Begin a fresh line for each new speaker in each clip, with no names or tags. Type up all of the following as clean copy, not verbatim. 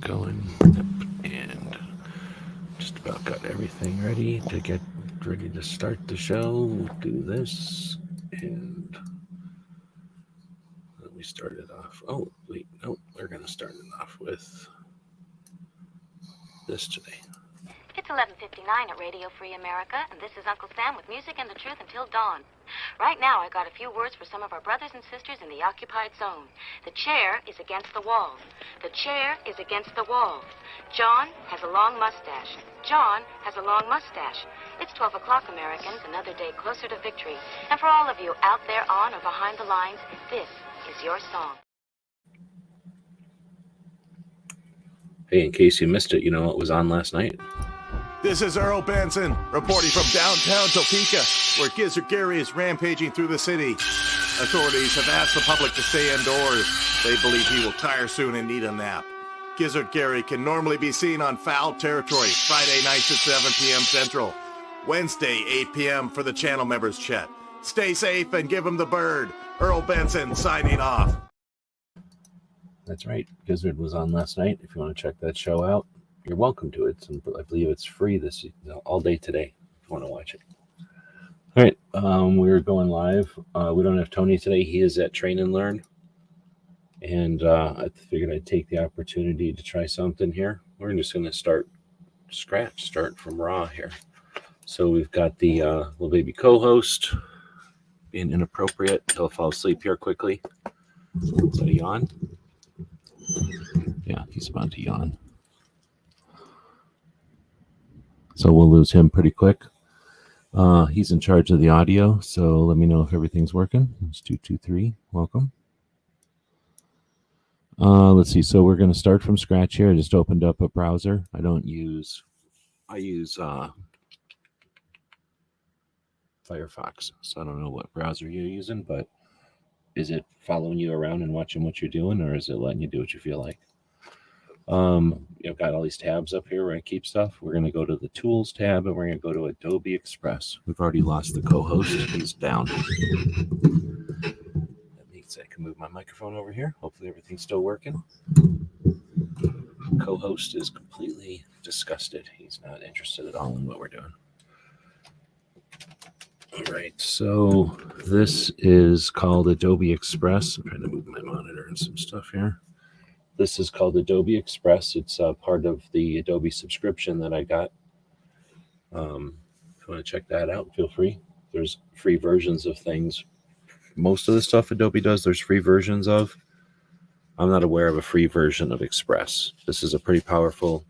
going, and just about got everything ready to start the show. We'll do this, and we started off. Oh wait, no, we're gonna start it off with this today.
It's 11:59 at Radio Free America, and this is Uncle Sam with music and the truth until dawn. Right now, I got a few words for some of our brothers and sisters in the occupied zone. The chair is against the wall. The chair is against the wall. John has a long mustache. John has a long mustache. It's 12 o'clock, Americans, another day closer to victory. And for all of you out there on or behind the lines, this is your song.
Hey, in case you missed it, you know what was on last night?
This is Earl Benson, reporting from downtown Topeka, where Gizzard Gary is rampaging through the city. Authorities have asked the public to stay indoors. They believe he will tire soon and need a nap. Gizzard Gary can normally be seen on Foul Territory, Friday nights at 7 p.m. Central. Wednesday, 8 p.m. for the channel members chat. Stay safe and give him the bird. Earl Benson signing off.
That's right. Gizzard was on last night. If you want to check that show out, you're welcome to it. I believe it's free all day today if you want to watch it. All right. We're going live. We don't have Tony today. He is at Train and Learn. And I figured I'd take the opportunity to try something here. We're just going to start from raw here. So we've got the little baby co-host being inappropriate. He'll fall asleep here quickly. Is that a yawn? Yeah, he's about to yawn. So we'll lose him pretty quick. He's in charge of the audio, so let me know if everything's working. It's 223. Welcome. Let's see. So we're going to start from scratch here. I just opened up a browser. I use Firefox. So I don't know what browser you're using, but is it following you around and watching what you're doing, or is it letting you do what you feel like? I've got all these tabs up here where I keep stuff. We're going to go to the Tools tab, and we're going to go to Adobe Express. We've already lost the co-host. He's down. That means I can move my microphone over here. Hopefully everything's still working. Co-host is completely disgusted. He's not interested at all in what we're doing. All right, so this is called Adobe Express. I'm trying to move my monitor and some stuff here. This is called Adobe Express. It's part of the Adobe subscription that I got. If you want to check that out, feel free. There's free versions of things. Most of the stuff Adobe does, there's free versions of. I'm not aware of a free version of Express. This is a pretty powerful.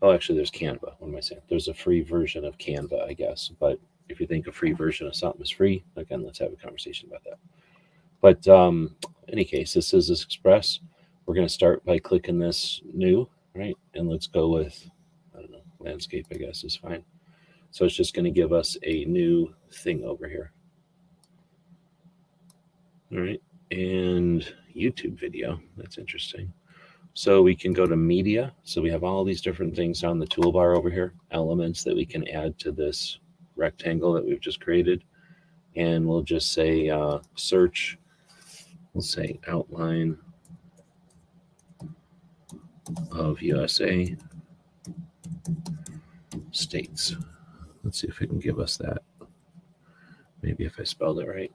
Oh, actually, there's Canva. What am I saying? There's a free version of Canva, I guess. But if you think a free version of something is free, again, let's have a conversation about that. But in any case, this is Express. We're going to start by clicking this new, right? And let's go with, I don't know, landscape, I guess is fine. So it's just going to give us a new thing over here. All right. And YouTube video. That's interesting. So we can go to media. So we have all these different things on the toolbar over here, elements that we can add to this rectangle that we've just created. And we'll just say search. We'll say outline of USA states. Let's see if it can give us that. Maybe if I spelled it right.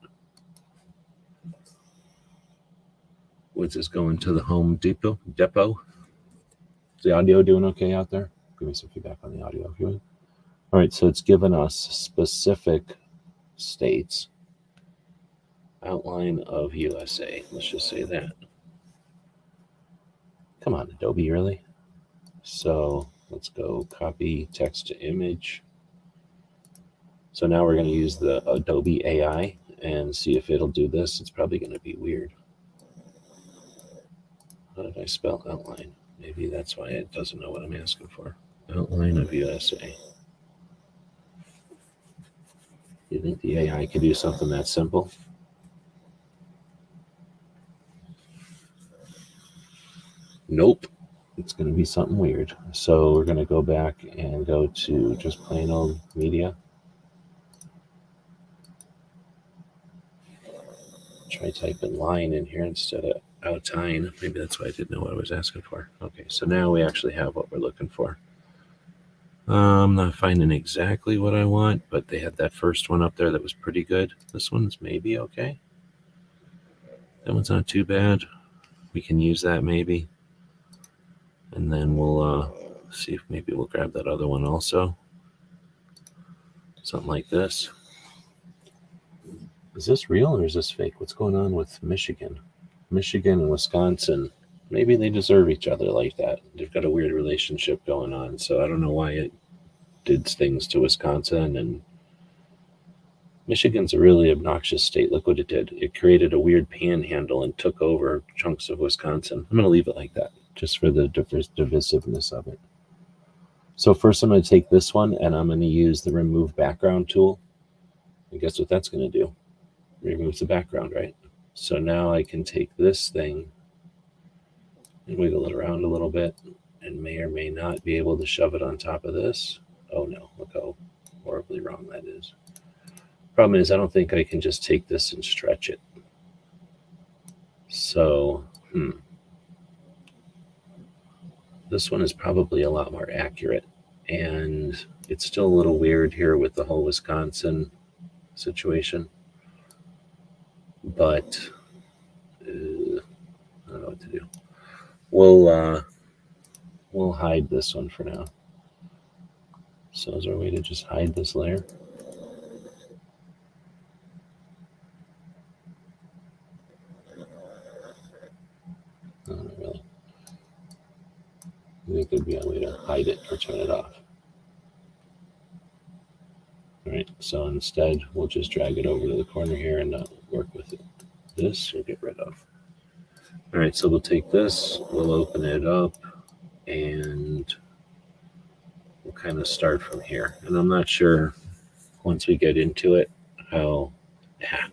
What's this going to the Home Depot? Is the audio doing okay out there? Give me some feedback on the audio if you would. All right, so it's given us specific states. Outline of USA. Let's just say that. Come on, Adobe, really? So let's go copy text to image. So now we're going to use the Adobe AI and see if it'll do this. It's probably going to be weird. How did I spell outline? Maybe that's why it doesn't know what I'm asking for. Outline of USA. You think the AI could do something that simple? Nope. It's going to be something weird. So we're going to go back and go to just plain old media. Try typing line in here instead of outine. Maybe that's why I didn't know what I was asking for. Okay, so now we actually have what we're looking for. I'm not finding exactly what I want, but they had that first one up there that was pretty good. This one's maybe okay. That one's not too bad. We can use that maybe. And then we'll see if maybe we'll grab that other one also. Something like this. Is this real or is this fake? What's going on with Michigan? Michigan and Wisconsin, maybe they deserve each other like that. They've got a weird relationship going on. So I don't know why it did things to Wisconsin. And Michigan's a really obnoxious state. Look what it did. It created a weird panhandle and took over chunks of Wisconsin. I'm going to leave it like that just for the divisiveness of it. So first I'm going to take this one and I'm going to use the remove background tool. And guess what that's going to do? Removes the background, right? So now I can take this thing and wiggle it around a little bit and may or may not be able to shove it on top of this. Oh no, look how horribly wrong that is. Problem is I don't think I can just take this and stretch it. So, this one is probably a lot more accurate. And it's still a little weird here with the whole Wisconsin situation. But I don't know what to do. We'll hide this one for now. So is there a way to just hide this layer? No, not really. I think there'd be a way to hide it or turn it off. All right, so instead we'll just drag it over to the corner here and not work with it. This we'll get rid of. All right, so we'll take this, we'll open it up, and we'll kind of start from here. And I'm not sure once we get into it how,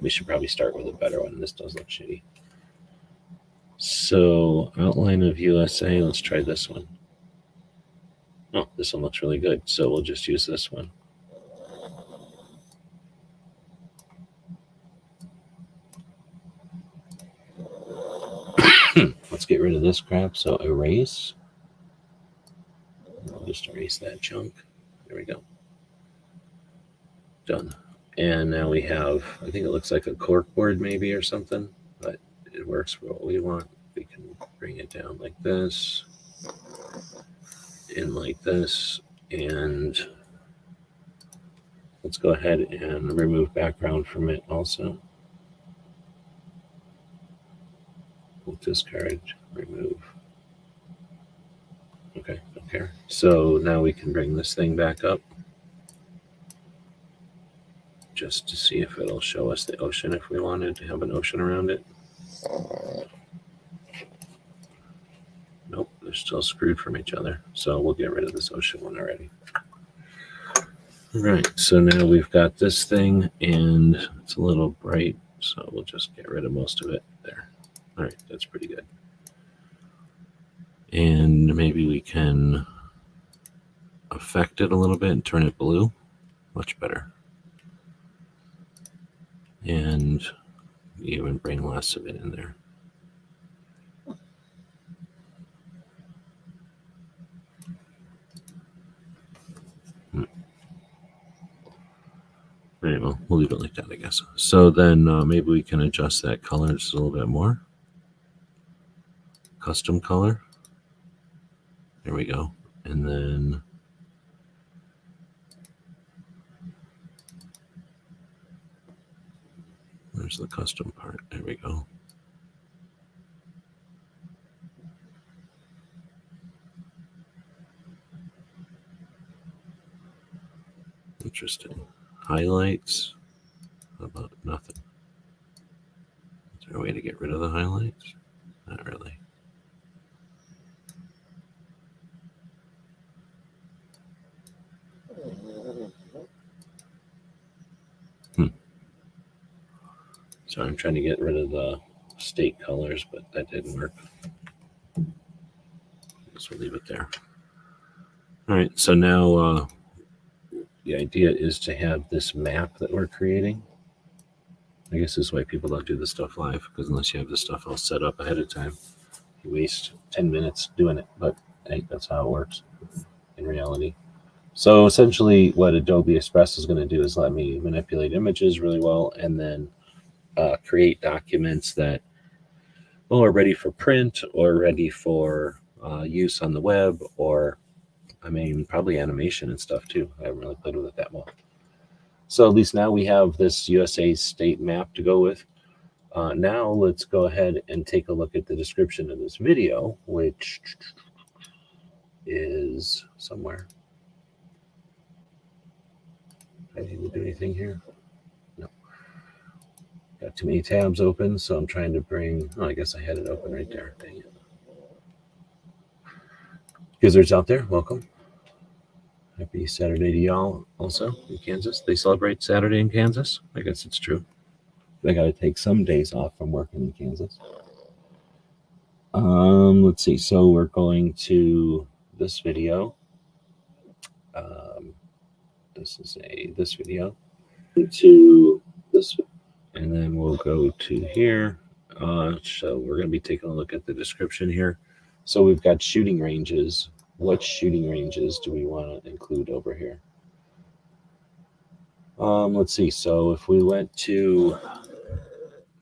we should probably start with a better one. This does look shitty. So outline of USA, let's try this one. Oh, this one looks really good. So we'll just use this one. Let's get rid of this crap. So erase. I'll just erase that chunk. There we go. Done. And now we have, I think it looks like a cork board maybe or something, but it works for what we want. We can bring it down like this, in like this, and let's go ahead and remove background from it also. We'll discard, remove. Okay, don't care. So now we can bring this thing back up just to see if it'll show us the ocean if we wanted to have an ocean around it. Nope, they're still screwed from each other. So we'll get rid of this ocean one already. All right, so now we've got this thing and it's a little bright, so we'll just get rid of most of it there. All right, that's pretty good. And maybe we can affect it a little bit and turn it blue. Much better. And even bring less of it in there. All right, well, we'll leave it like that, I guess. So then maybe we can adjust that color just a little bit more. Custom color. There we go. And then where's the custom part? There we go. Interesting. Highlights. How about nothing? Is there a way to get rid of the highlights? Not really. So I'm trying to get rid of the state colors, but that didn't work. I guess we'll leave it there. All right, so now the idea is to have this map that we're creating I guess this is why people don't do this stuff live, because unless you have this stuff all set up ahead of time, you waste 10 minutes doing it. But hey, that's how it works in reality. So essentially what Adobe Express is going to do is let me manipulate images really well, and then create documents that are ready for print or ready for use on the web, or probably animation and stuff too. I haven't really played with it that well. So at least now we have this USA state map to go with. Now let's go ahead and take a look at the description of this video, which is somewhere. I didn't do anything here. No. Got too many tabs open, so I'm trying to bring... Oh, I guess I had it open right there. Dang it. Gizzards out there, welcome. Happy Saturday to y'all also in Kansas. They celebrate Saturday in Kansas? I guess it's true. I got to take some days off from working in Kansas. Let's see. So we're going to this video. This video to this, and then we'll go to here. So we're going to be taking a look at the description here. So we've got shooting ranges. What shooting ranges do we want to include over here? Let's see. So if we went to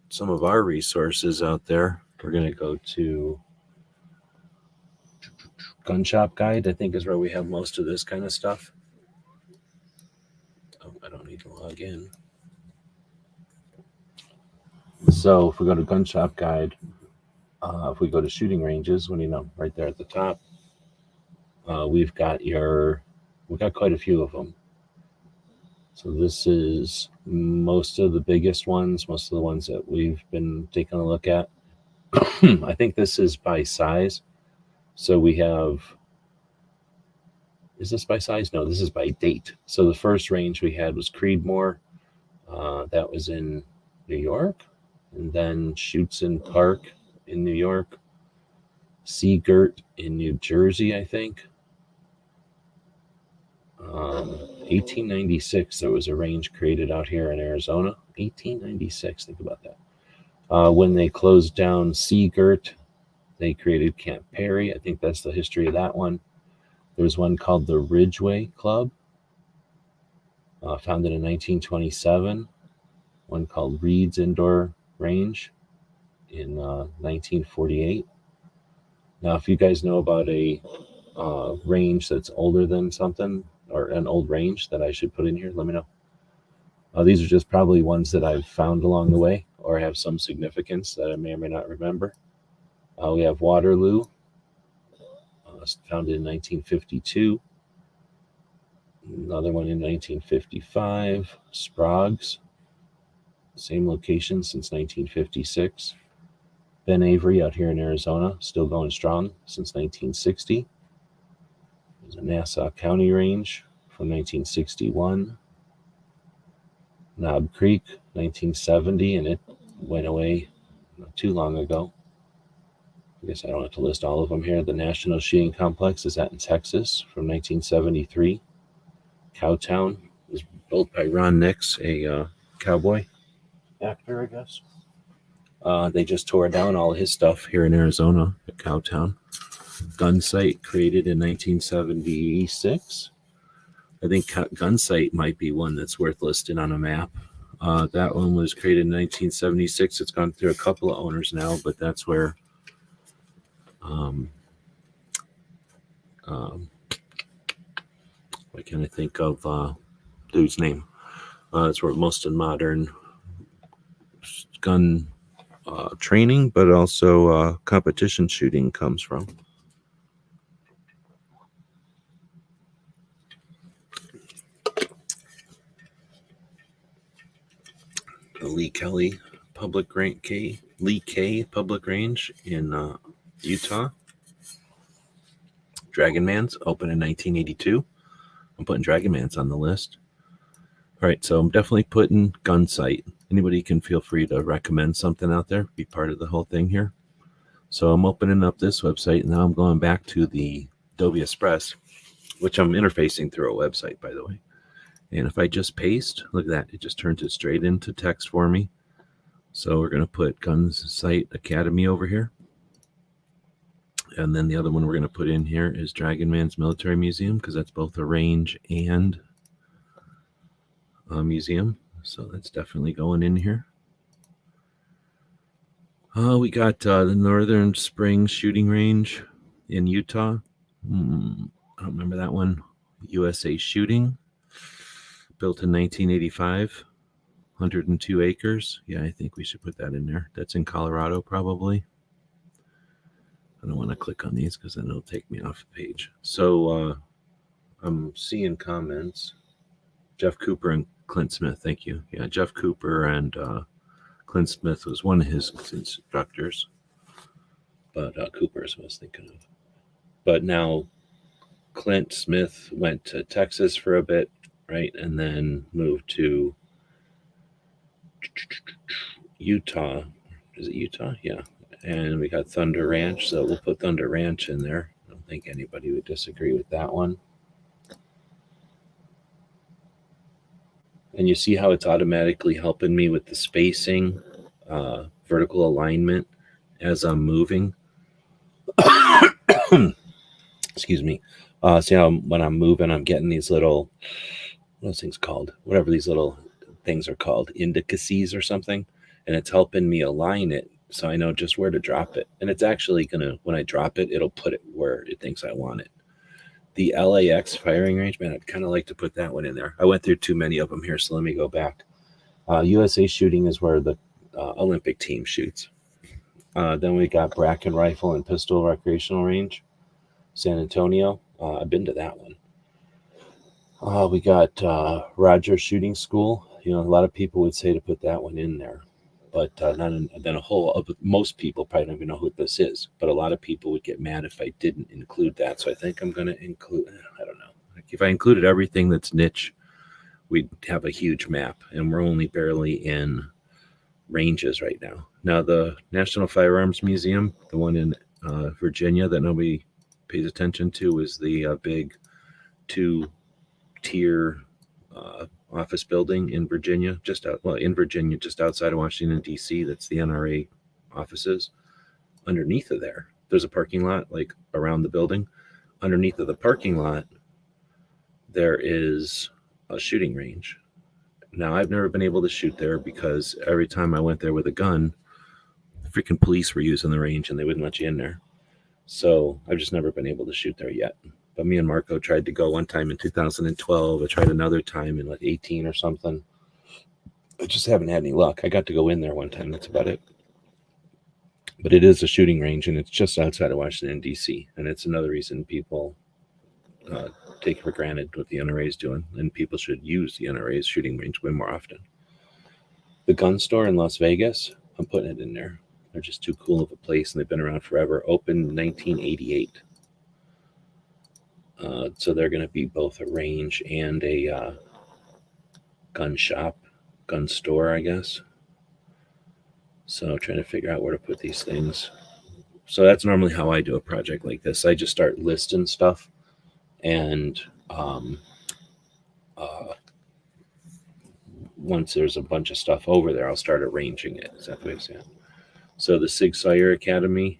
some of our resources out there, we're going to go to Gun Shop Guide, I think is where we have most of this kind of stuff. Oh, I don't need to log in. So if we go to Gun Shop Guide, if we go to shooting ranges, what do you know? Right there at the top, we've got quite a few of them. So this is most of the biggest ones, most of the ones that we've been taking a look at. I think this is by size. So we have, is this by size? No, this is by date. So the first range we had was Creedmoor. That was in New York. And then Schuetzen Park in New York. Seagirt in New Jersey, I think. 1896, there was a range created out here in Arizona. 1896, think about that. When they closed down Seagirt, they created Camp Perry. I think that's the history of that one. There's one called the Ridgeway Club, founded in 1927. One called Reed's Indoor Range in 1948. Now, if you guys know about a range that's older than something, or an old range that I should put in here, let me know. These are just probably ones that I've found along the way or have some significance that I may or may not remember. We have Waterloo, founded in 1952. Another one in 1955. Sprague's, same location since 1956. Ben Avery out here in Arizona, still going strong since 1960. There's a Nassau County range from 1961. Knob Creek, 1970, and it went away not too long ago. I guess I don't have to list all of them here. The National Shooting Complex is in Texas from 1973. Cowtown was built by Ron Nix, a cowboy actor, I guess. They just tore down all of his stuff here in Arizona at Cowtown. Gunsite, created in 1976. I think Gunsite might be one that's worth listing on a map. That one was created in 1976. It's gone through a couple of owners now, but that's where why can't I think of dude's name? That's where most of modern gun training, but also competition shooting comes from. The Lee K Public Range in Utah. Dragonman's opened in 1982. I'm putting Dragonman's on the list. All right, so I'm definitely putting Gunsite. Anybody can feel free to recommend something out there, be part of the whole thing here. So I'm opening up this website, and now I'm going back to the Adobe Express, which I'm interfacing through a website, by the way. And if I just paste, look at that, it just turns it straight into text for me. So we're going to put Gunsite Academy over here. And then the other one we're going to put in here is Dragon Man's Military Museum, because that's both a range and a museum. So that's definitely going in here. We got the Northern Springs Shooting Range in Utah. I don't remember that one. USA Shooting, built in 1985, 102 acres. Yeah, I think we should put that in there. That's in Colorado, probably. I don't want to click on these because then it'll take me off the page. So I'm seeing comments. Jeff Cooper and Clint Smith, thank you. Yeah, Jeff Cooper and Clint Smith was one of his instructors, but Cooper is what I was thinking of. But now Clint Smith went to Texas for a bit, right? And then moved to Utah. Is it Utah? Yeah. And we got Thunder Ranch, so we'll put Thunder Ranch in there. I don't think anybody would disagree with that one. And you see how it's automatically helping me with the spacing, vertical alignment as I'm moving. Excuse me. See how when I'm moving, I'm getting these little, what are those things called? Whatever these little things are called, indices or something. And it's helping me align it so I know just where to drop it. And it's actually going to, when I drop it, it'll put it where it thinks I want it. The LAX firing range, man, I'd kind of like to put that one in there. I went through too many of them here, so let me go back. USA Shooting is where the Olympic team shoots. Then we got Bracken Rifle and Pistol Recreational Range, San Antonio. I've been to that one. We got Rogers Shooting School. You know, a lot of people would say to put that one in there, but most people probably don't even know who this is. But a lot of people would get mad if I didn't include that. So I think I'm going to include, I don't know. Like if I included everything that's niche, we'd have a huge map, and we're only barely in ranges right now. Now, the National Firearms Museum, the one in Virginia that nobody pays attention to, is the big 2-tier office building in Virginia, just outside of Washington, D.C. That's the NRA offices. Underneath of there, there's a parking lot, like around the building. Underneath of the parking lot, there is a shooting range. Now, I've never been able to shoot there because every time I went there with a gun, the freaking police were using the range and they wouldn't let you in there. So I've just never been able to shoot there yet. But me and Marco tried to go one time in 2012. I tried another time in like 18 or something. I just haven't had any luck. I got to go in there one time. That's about it. But it is a shooting range, and it's just outside of Washington, D.C. And it's another reason people take for granted what the NRA is doing. And people should use the NRA's shooting range way more often. The gun store in Las Vegas, I'm putting it in there. They're just too cool of a place, and they've been around forever. Opened in 1988. So they're going to be both a range and a gun shop, gun store, I guess. So trying to figure out where to put these things. So that's normally how I do a project like this. I just start listing stuff, and once there's a bunch of stuff over there, I'll start arranging it. Is that what I'm saying? So the Sauer Academy,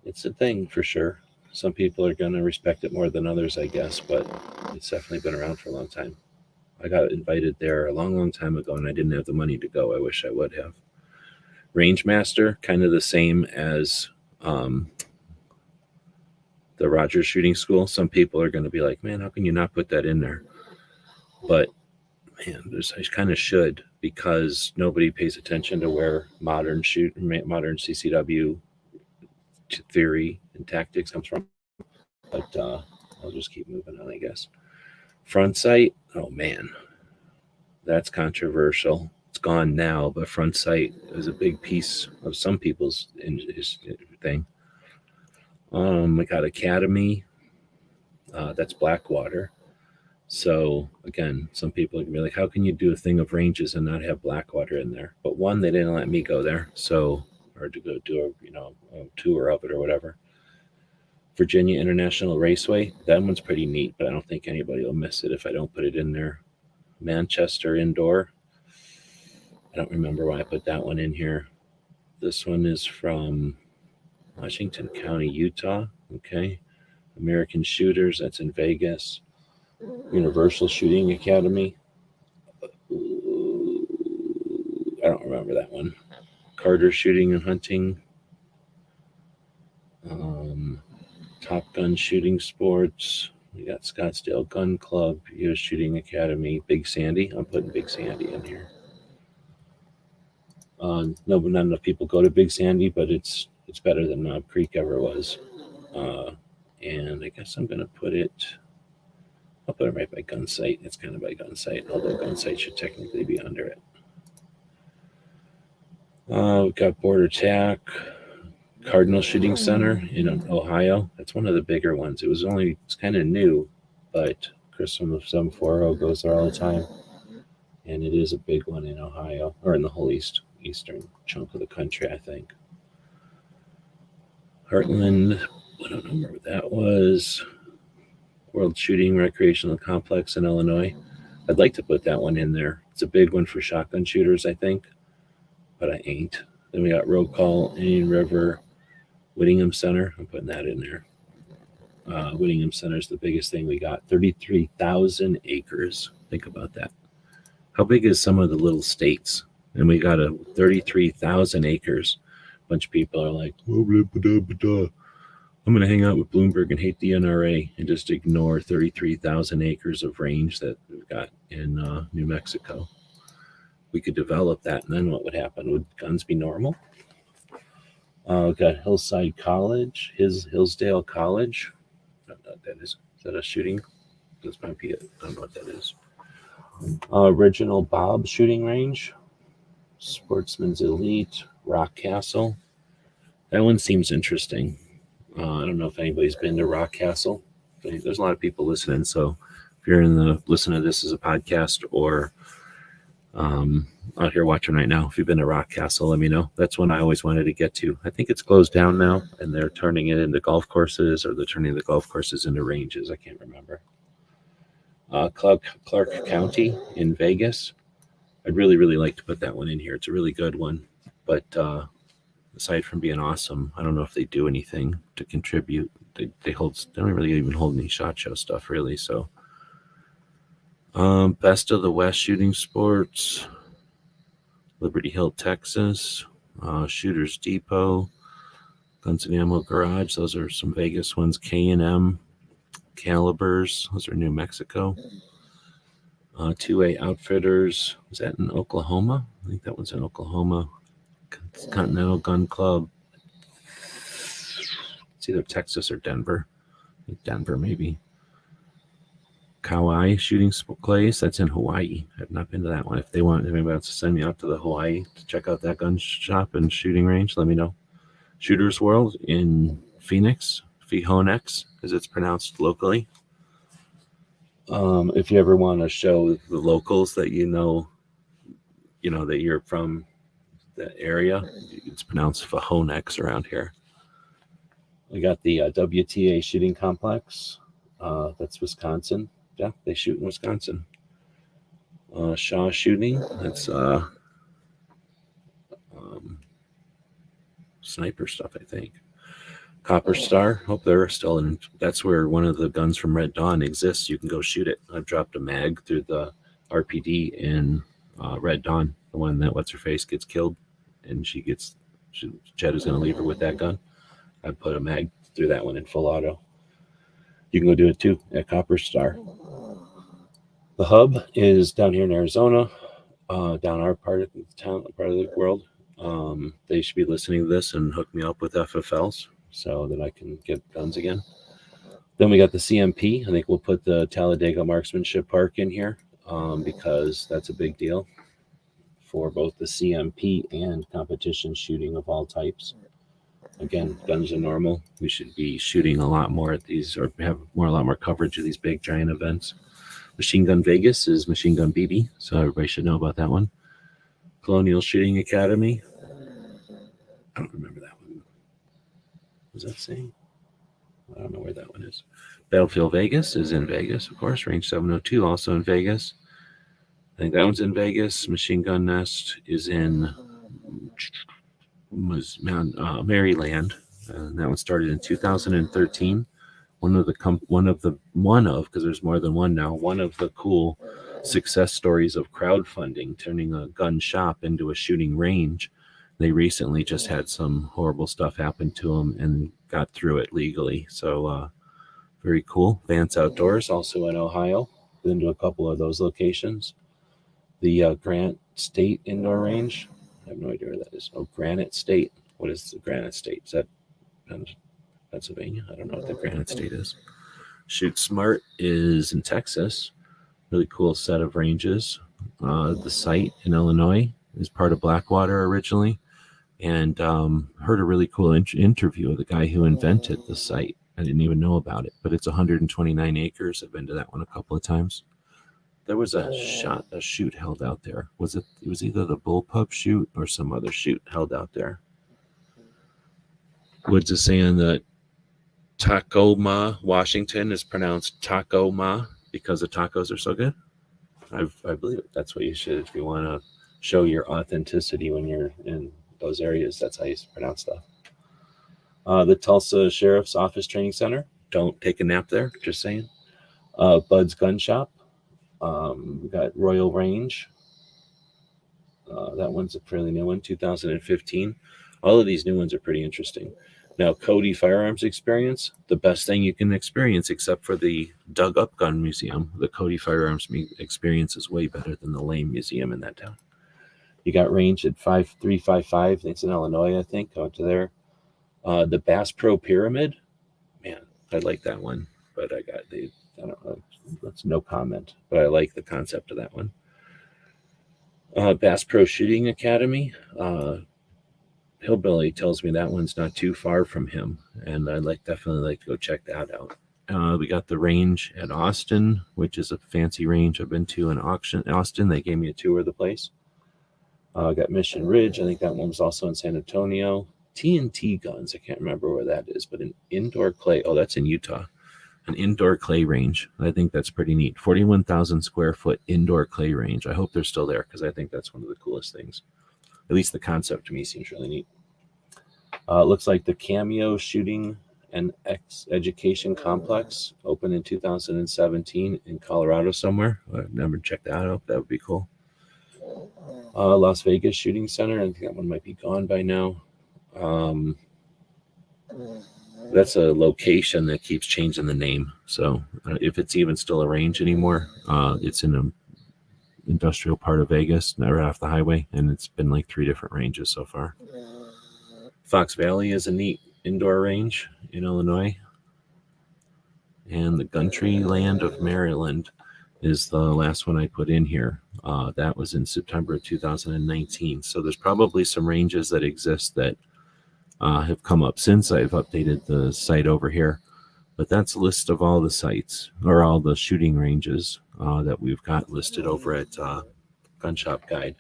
it's a thing for sure. Some people are going to respect it more than others, I guess, but it's definitely been around for a long time. I got invited there a long, long time ago, and I didn't have the money to go. I wish I would have. Range Master, kind of the same as the Rogers Shooting School. Some people are going to be like, man, how can you not put that in there? But, man, I kind of should, because nobody pays attention to where modern CCW theory and tactics comes from. But I'll just keep moving on, I guess. Front sight, oh man, that's controversial. It's gone now, but front sight is a big piece of some people's thing. We got Academy, that's Blackwater. So again, some people are gonna be like, how can you do a thing of ranges and not have Blackwater in there? But one, they didn't let me go there, or to go do a tour of it or whatever. Virginia International Raceway, that one's pretty neat, but I don't think anybody will miss it if I don't put it in there. Manchester Indoor, I don't remember why I put that one in here. This one is from Washington County, Utah. Okay. American Shooters, that's in Vegas. Universal Shooting Academy. I don't remember that one. Carter Shooting and Hunting. Top Gun Shooting Sports. We got Scottsdale Gun Club, US Shooting Academy, Big Sandy. I'm putting Big Sandy in here. No, not enough people go to Big Sandy, but it's better than Knob Creek ever was. And I guess I'm gonna put it. I'll put it right by Gunsite. It's kind of by Gunsite, although Gunsite should technically be under it. We've got Border Tack, Cardinal Shooting Center in Ohio. That's one of the bigger ones. It's kind of new, but Chris from the 740 goes there all the time. And it is a big one in Ohio, or in the whole eastern chunk of the country, I think. Heartland, I don't remember what that was. World Shooting Recreational Complex in Illinois. I'd like to put that one in there. It's a big one for shotgun shooters, I think, but I ain't. Then we got Roll Call, Indian River, Whittingham Center. I'm putting that in there. Whittingham Center is the biggest thing we got. 33,000 acres. Think about that. How big is some of the little states? And we got 33,000 acres. A bunch of people are like, oh, blah, blah, blah, blah. I'm going to hang out with Bloomberg and hate the NRA and just ignore 33,000 acres of range that we've got in New Mexico. We could develop that, and then what would happen? Would guns be normal? We've got Hillside College, Hillsdale College. I don't know what that is. Is that a shooting? This might be it. I don't know what that is. Original Bob Shooting Range, Sportsman's Elite, Rock Castle. That one seems interesting. I don't know if anybody's been to Rock Castle. There's a lot of people listening, so if you're listening to this as a podcast or out here watching right now, if you've been to Rock Castle, let me know. That's one I always wanted to get to. I think it's closed down now, and they're turning it into golf courses, or they're turning the golf courses into ranges. I can't remember. Clark County in Vegas. I'd really, really like to put that one in here. It's a really good one, but aside from being awesome, I don't know if they do anything to contribute. They don't really even hold any SHOT Show stuff, really. So, Best of the West Shooting Sports, Liberty Hill, Texas, Shooters Depot, Guns and Ammo Garage. Those are some Vegas ones. K&M, Calibers. Those are New Mexico. 2A Outfitters. Was that in Oklahoma? I think that one's in Oklahoma. Continental Gun Club. It's either Texas or Denver. I think Denver, maybe. Kauai Shooting Place. That's in Hawaii. I've not been to that one. If anybody wants to send me out to the Hawaii to check out that gun shop and shooting range, let me know. Shooters World in Phoenix, Phoenix, as it's pronounced locally. If you ever want to show the locals that you know that you're from that area, it's pronounced Phoenix around here. We got the WTA Shooting Complex. That's Wisconsin. Yeah, they shoot in Wisconsin. Shaw Shooting. That's sniper stuff, I think. Copper Star. Hope they're still in. That's where one of the guns from Red Dawn exists. You can go shoot it. I've dropped a mag through the RPD in Red Dawn, the one that what's her face gets killed, and Jed is going to leave her with that gun. I put a mag through that one in full auto. You can go do it too at Copper Star. The hub is down here in Arizona, down our part of the town, part of the world. They should be listening to this and hook me up with FFLs so that I can get guns again. Then we got the CMP. I think we'll put the Talladega Marksmanship Park in here because that's a big deal for both the CMP and competition shooting of all types. Again, guns are normal. We should be shooting a lot more at these, or have a lot more coverage of these big giant events. Machine Gun Vegas is Machine Gun BB, so everybody should know about that one. Colonial Shooting Academy. I don't remember that one. What was that saying? I don't know where that one is. Battlefield Vegas is in Vegas, of course. Range 702 also in Vegas. I think that one's in Vegas. Machine Gun Nest is in Maryland, and that one started in 2013. One of because there's more than one now. One of the cool success stories of crowdfunding, turning a gun shop into a shooting range. They recently just had some horrible stuff happen to them and got through it legally. So very cool. Vance Outdoors, also in Ohio. Been to a couple of those locations. The Grant State Indoor Range. I have no idea where that is. Oh, Granite State. What is the Granite State? Is that Pennsylvania? I don't know what the Granite State is. Shoot Smart is in Texas. Really cool set of ranges. The site in Illinois is part of Blackwater originally, and heard a really cool interview of the guy who invented the site. I didn't even know about it, but it's 129 acres. I've been to that one a couple of times. There was a shoot held out there. It was either the bullpup shoot or some other shoot held out there. Woods is saying that Tacoma, Washington is pronounced Tacoma because the tacos are so good. I believe it. That's what you should, if you want to show your authenticity when you're in those areas. That's how you pronounce stuff. The Tulsa Sheriff's Office Training Center. Don't take a nap there. Just saying. Bud's Gun Shop. We got Royal Range. That one's a fairly new one, 2015. All of these new ones are pretty interesting. Now, Cody Firearms Experience, the best thing you can experience except for the Dug Up Gun Museum. The Cody Firearms Experience is way better than the Lame Museum in that town. You got range at 5355. It's in Illinois, I think. Go to there. The Bass Pro Pyramid. Man, I like that one. But I don't know. That's no comment. But I like the concept of that one. Bass Pro Shooting Academy. Hillbilly tells me that one's not too far from him, and I'd definitely like to go check that out. We got the range at Austin, which is a fancy range I've been to in Austin. They gave me a tour of the place. Got Mission Ridge. I think that one was also in San Antonio. TNT Guns. I can't remember where that is, but an indoor clay. Oh, that's in Utah. An indoor clay range. I think that's pretty neat. 41,000 square foot indoor clay range. I hope they're still there because I think that's one of the coolest things. At least the concept to me seems really neat. Looks like the Cameo Shooting and Education Complex opened in 2017 in Colorado somewhere. I've never checked that out. That would be cool. Las Vegas Shooting Center. I think that one might be gone by now. That's a location that keeps changing the name. So if it's even still a range anymore, it's in an industrial part of Vegas, right off the highway, and it's been like 3 different ranges so far. Fox Valley is a neat indoor range in Illinois. And the Country Land of Maryland is the last one I put in here. That was in September of 2019. So there's probably some ranges that exist that have come up since I've updated the site over here. But that's a list of all the sites, or all the shooting ranges that we've got listed over at Gun Shop Guide.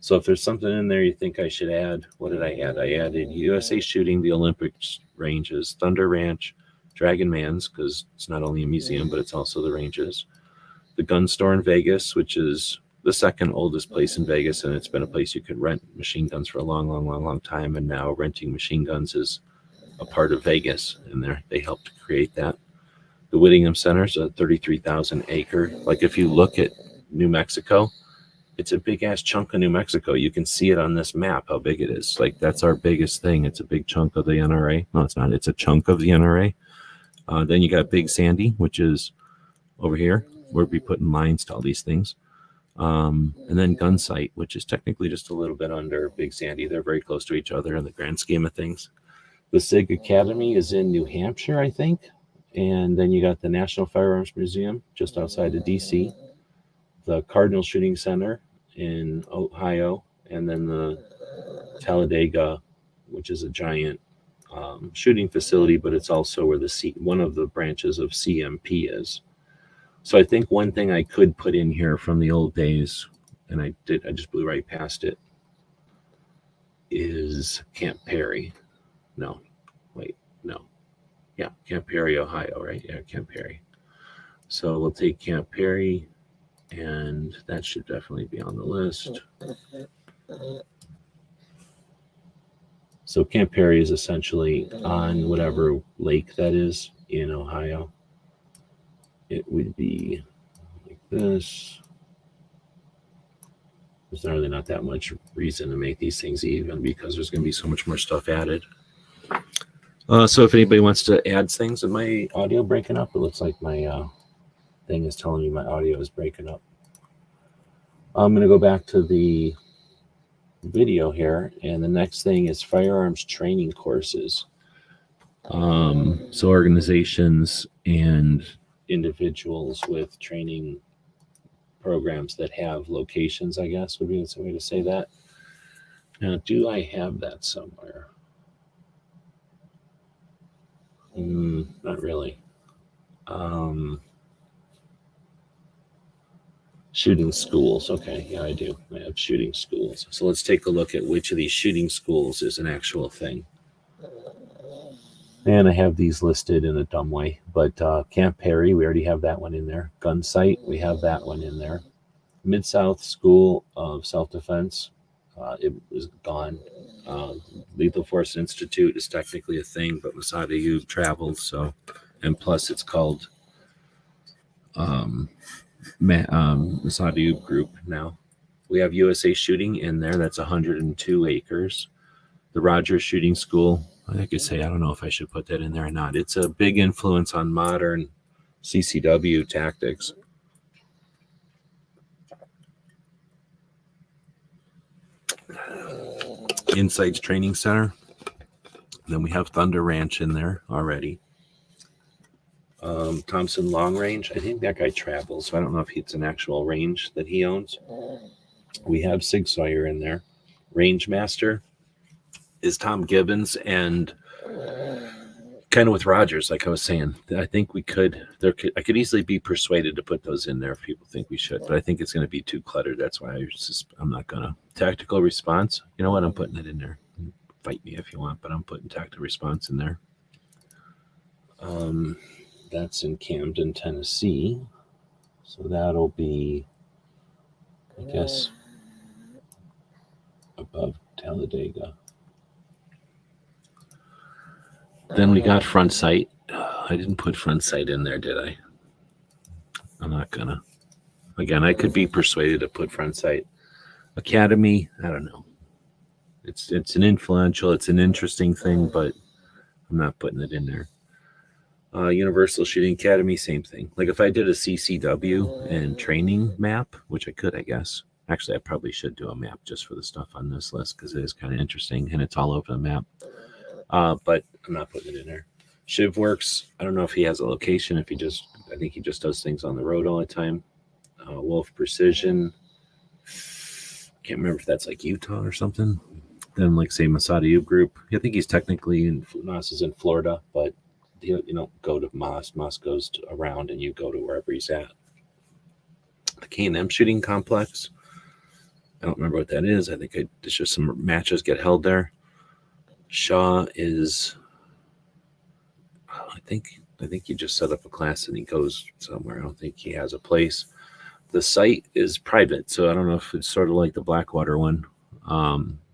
So if there's something in there you think I should add, what did I add? I added USA Shooting, the Olympics ranges, Thunder Ranch, Dragon Man's, because it's not only a museum, but it's also the ranges. The Gun Store in Vegas, which is the second oldest place in Vegas, and it's been a place you could rent machine guns for a long time, and now renting machine guns is a part of Vegas, and they helped create that. The Whittingham Center is a 33,000 acre. Like if you look at New Mexico, it's a big ass chunk of New Mexico. You can see it on this map how big it is. Like that's our biggest thing. It's a big chunk of the NRA. No, it's not. It's a chunk of the NRA. Then you got Big Sandy, which is over here. We'll be putting lines to all these things. And then Gunsite, which is technically just a little bit under Big Sandy. They're very close to each other in the grand scheme of things. The SIG Academy is in New Hampshire, I think. And then you got the National Firearms Museum just outside of DC. The Cardinal Shooting Center in Ohio. And then the Talladega, which is a giant shooting facility, but it's also where one of the branches of CMP is. So I think one thing I could put in here from the old days, and I just blew right past it, is Camp Perry. No. Yeah, Camp Perry, Ohio, right? Yeah, Camp Perry. So we'll take Camp Perry, And that should definitely be on the list. So Camp Perry is essentially on whatever lake that is in Ohio. It would be like this. There's really not that much reason to make these things even because there's going to be so much more stuff added. So if anybody wants to add things, is my audio breaking up? It looks like my thing is telling me my audio is breaking up. I'm going to go back to the video here, and the next thing is firearms training courses. So organizations and individuals with training programs that have locations, I guess would be the way to say that. Now, do I have that somewhere? Not really. Shooting schools. Okay, yeah, I do. I have shooting schools. So let's take a look at which of these shooting schools is an actual thing. And I have these listed in a dumb way, but Camp Perry, we already have that one in there. Gunsite, we have that one in there. Mid-South School of Self-Defense, it was gone. Lethal Force Institute is technically a thing, but Masada U traveled, so, and plus it's called Masada U Group now. We have USA Shooting in there. That's 102 acres. The Rogers Shooting School, I could say, I don't know if I should put that in there or not. It's a big influence on modern CCW tactics. Insights Training Center. Then we have Thunder Ranch in there already. Thompson Long Range. I think that guy travels, so I don't know if it's an actual range that he owns. We have Sig Sauer in there. Range Master is Tom Gibbons, and kind of with Rogers, like I was saying, I think I could easily be persuaded to put those in there if people think we should, but I think it's going to be too cluttered. That's why I'm not going to. Tactical Response. You know what? I'm putting it in there. Fight me if you want, but I'm putting Tactical Response in there. That's in Camden, Tennessee. So that'll be, I guess, above Talladega. Then we got Front Sight. I didn't put Front Sight in there, did I? I'm not gonna. Again, I could be persuaded to put Front Sight. Academy, I don't know. It's an influential, it's an interesting thing, but I'm not putting it in there. Universal Shooting Academy, same thing. Like if I did a CCW and training map, which I could, I guess. Actually, I probably should do a map just for the stuff on this list because it is kind of interesting and it's all over the map. But I'm not putting it in there. Shiv Works, I don't know if he has a location. I think he just does things on the road all the time. Wolf Precision, can't remember if that's like Utah or something. Then like say Masada U Group, I think he's technically Moss is in Florida, but you don't go to Moss. Moss goes around and you go to wherever he's at. The K&M Shooting Complex, I don't remember what that is. I think it's just some matches get held there. Shaw is, I think he just set up a class and he goes somewhere. I don't think he has a place. The site is private, so I don't know if it's sort of like the Blackwater one.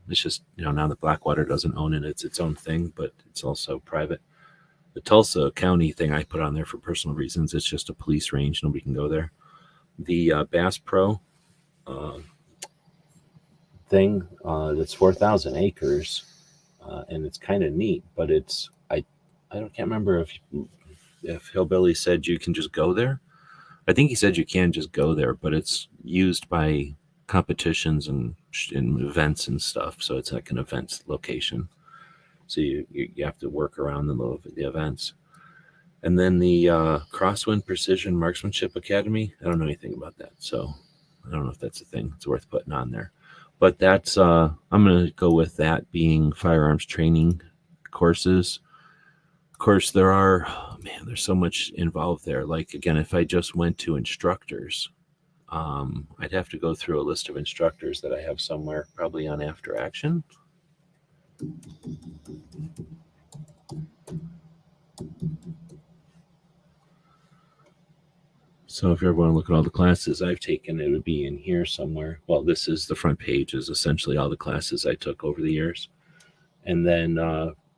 It's just, now that Blackwater doesn't own it, it's its own thing, but it's also private. The Tulsa County thing I put on there for personal reasons. It's just a police range. Nobody can go there. The Bass Pro thing, that's 4,000 acres, and it's kind of neat, but I can't remember if Hillbilly said you can just go there. I think he said you can just go there, but it's used by competitions and events and stuff. So it's like an events location. So you have to work around the events. And then the Crosswind Precision Marksmanship Academy. I don't know anything about that. So I don't know if that's a thing. It's worth putting on there. But that's, I'm going to go with that being firearms training courses. Of course, there's so much involved there. Like, again, if I just went to instructors, I'd have to go through a list of instructors that I have somewhere, probably on After Action. So if you ever want to look at all the classes I've taken, it would be in here somewhere. Well, this is the front page, is essentially all the classes I took over the years. And then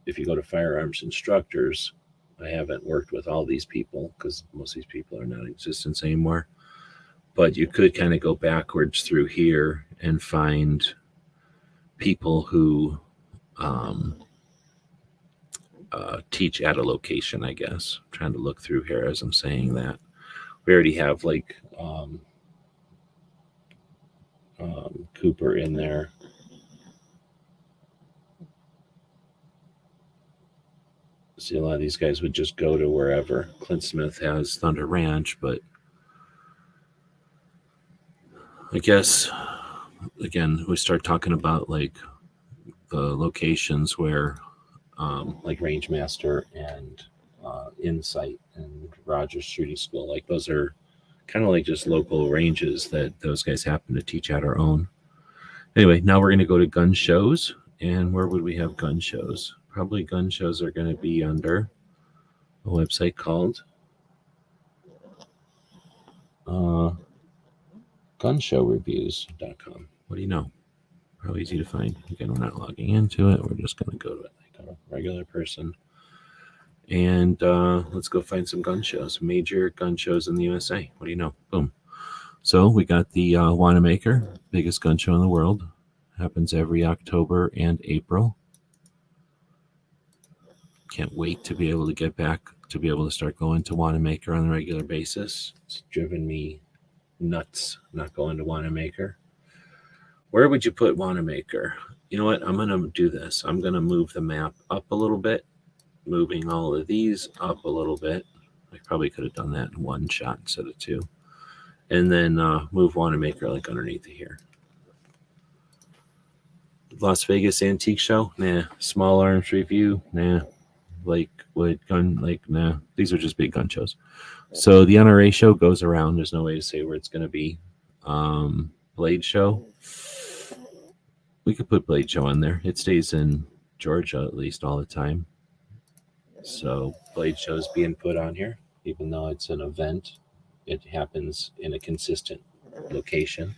if you go to firearms instructors, I haven't worked with all these people because most of these people are not in existence anymore. But you could kind of go backwards through here and find people who teach at a location, I guess. I'm trying to look through here as I'm saying that. We already have like Cooper in there. See, a lot of these guys would just go to wherever. Clint Smith has Thunder Ranch, but I guess, again, we start talking about like the locations where like Rangemaster and Insight and Rogers Shooting School, like those are kind of like just local ranges that those guys happen to teach at our own. Anyway, now we're going to go to gun shows. And where would we have gun shows? Probably gun shows are going to be under a website called gunshowreviews.com. What do you know? Probably easy to find. Again, we're not logging into it. We're just going to go to it like a regular person. And let's go find some gun shows, major gun shows in the USA. What do you know? Boom. So we got the Wanamaker, biggest gun show in the world. Happens every October and April. Can't wait to be able to get back, to be able to start going to Wanamaker on a regular basis. It's driven me nuts not going to Wanamaker. Where would you put Wanamaker? You know what? I'm going to do this. I'm going to move the map up a little bit, moving all of these up a little bit. I probably could have done that in one shot instead of two. And then move Wanamaker like underneath of here. Las Vegas Antique Show? Nah. Small Arms Review? Nah. Lakewood Gun? Nah. These are just big gun shows. So the NRA show goes around. There's no way to say where it's going to be. Blade Show? We could put Blade Show on there. It stays in Georgia at least all the time. So Blade Show is being put on here, even though it's an event. It happens in a consistent location.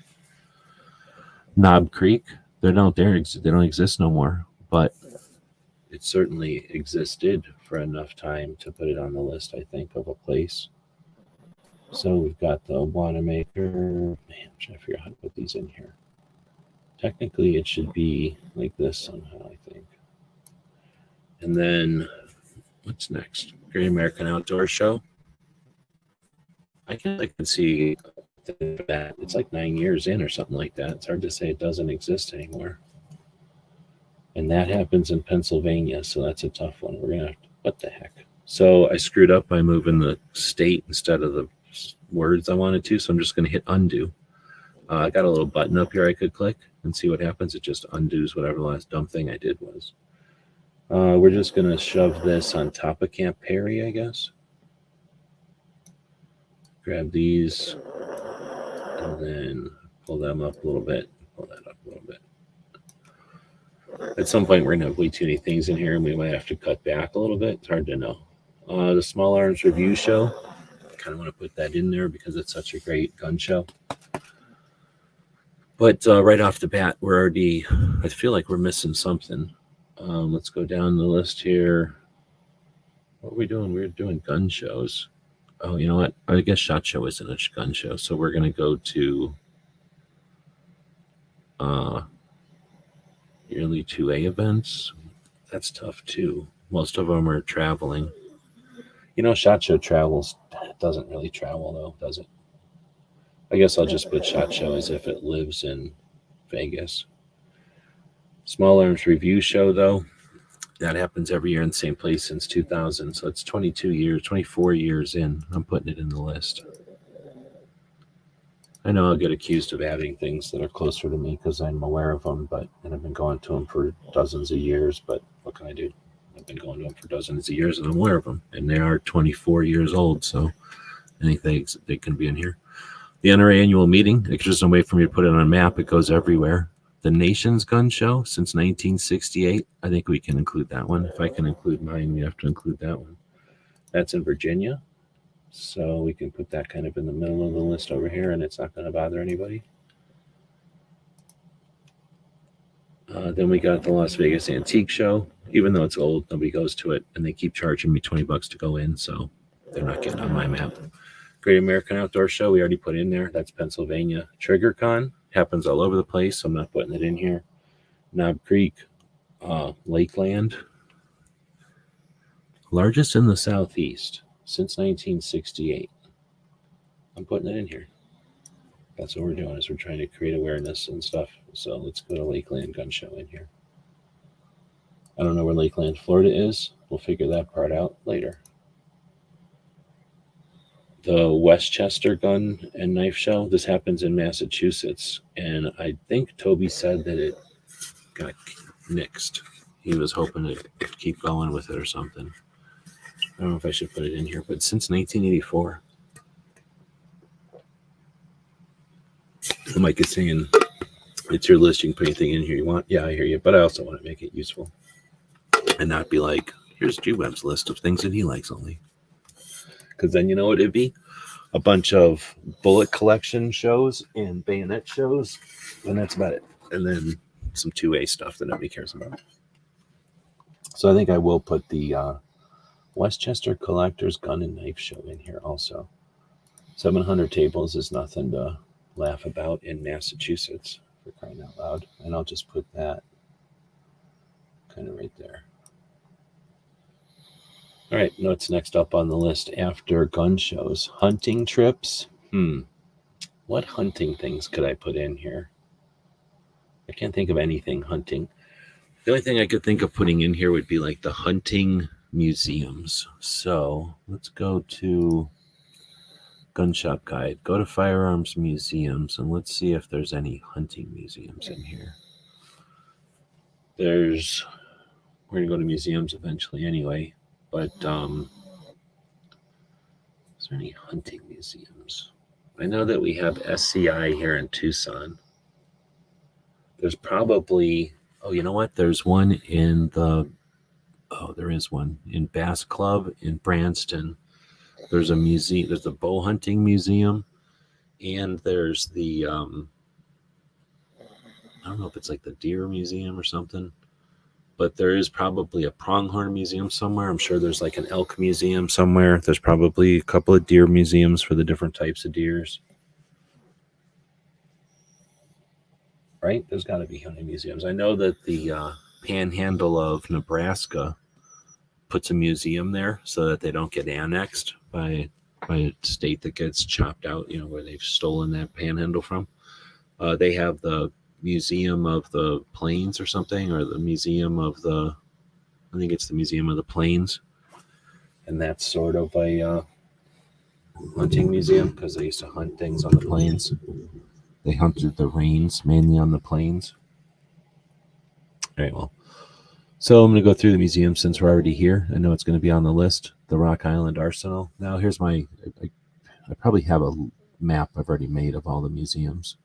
Knob Creek, they're not there. They don't exist no more, but it certainly existed for enough time to put it on the list, I think, of a place. So we've got the Wanamaker. Man, I'm trying to figure out how to put these in here. Technically, it should be like this somehow, I think. And then, what's next? Great American Outdoor Show. I can see that. It's like 9 years in or something like that. It's hard to say it doesn't exist anymore. And that happens in Pennsylvania, so that's a tough one. We're going to have to, what the heck? So I screwed up by moving the state instead of the words I wanted to, so I'm just going to hit undo. I got a little button up here I could click and see what happens. It just undoes whatever the last dumb thing I did was. We're just going to shove this on top of Camp Perry, I guess. Grab these and then pull them up a little bit. Pull that up a little bit. At some point, we're going to have way too many things in here, and we might have to cut back a little bit. It's hard to know. The Small Arms Review Show. I kind of want to put that in there because it's such a great gun show. But right off the bat, we're already, I feel like we're missing something. Let's go down the list here. What are we doing? We're doing gun shows. Oh, you know what? I guess SHOT Show isn't a gun show. So we're going to go to yearly 2A events. That's tough too. Most of them are traveling. You know, SHOT Show travels. It doesn't really travel though, does it? I guess I'll just put SHOT Show as if it lives in Vegas. Small Arms Review Show though. That happens every year in the same place since 2000. So it's 24 years in. I'm putting it in the list. I know I'll get accused of adding things that are closer to me because I'm aware of them, and I've been going to them for dozens of years, but what can I do? I've been going to them for dozens of years and I'm aware of them, and they are 24 years old, so anything they can be in here. The NRA annual meeting, there's just no way for me to put it on a map. It goes everywhere. The Nation's Gun Show since 1968. I think we can include that one. If I can include mine, we have to include that one. That's in Virginia. So we can put that kind of in the middle of the list over here, and it's not going to bother anybody. Then we got the Las Vegas Antique Show. Even though it's old, nobody goes to it, and they keep charging me $20 to go in, so they're not getting on my map. Great American Outdoor Show, we already put in there. That's Pennsylvania. Trigger Con happens all over the place, so I'm not putting it in here. Knob Creek, Lakeland, largest in the Southeast since 1968. I'm putting it in here. That's what we're doing, is we're trying to create awareness and stuff. So let's go to Lakeland Gun Show in here. I don't know where Lakeland, Florida is. We'll figure that part out later. The Westchester Gun and Knife Show. This happens in Massachusetts, and I think Toby said that it got nixed. He was hoping to keep going with it or something. I don't know if I should put it in here, but since 1984. Mike is saying, it's your list. You can put anything in here you want. Yeah, I hear you, but I also want to make it useful and not be like, here's G-Web's list of things that he likes only. Because then you know what it'd be? A bunch of bullet collection shows and bayonet shows, and that's about it. And then some 2A stuff that nobody cares about. So I think I will put the Westchester Collectors Gun and Knife Show in here also. 700 tables is nothing to laugh about in Massachusetts, for crying out loud. And I'll just put that kind of right there. All right, what's next up on the list after gun shows? Hunting trips. What hunting things could I put in here? I can't think of anything hunting. The only thing I could think of putting in here would be like the hunting museums. So let's go to Gun Shop Guide. Go to Firearms Museums, and let's see if there's any hunting museums in here. We're going to go to museums eventually anyway. But is there any hunting museums? I know that we have SCI here in Tucson. There's probably, you know what? There's one in there is one in Bass Club in Branston. There's a museum. There's the bow hunting museum, and there's the I don't know if it's like the deer museum or something. But there is probably a pronghorn museum somewhere. I'm sure there's like an elk museum somewhere. There's probably a couple of deer museums for the different types of deers. Right? There's got to be hunting museums. I know that the Panhandle of Nebraska puts a museum there so that they don't get annexed by a state that gets chopped out, where they've stolen that panhandle from. They have the Museum of the Plains or something, or the Museum of I think it's the Museum of the Plains. And that's sort of a hunting museum because they used to hunt things on the plains. They hunted the rains mainly on the plains. All right, well, so I'm going to go through the museum since we're already here. I know it's going to be on the list. The Rock Island Arsenal. Now here's I probably have a map I've already made of all the museums.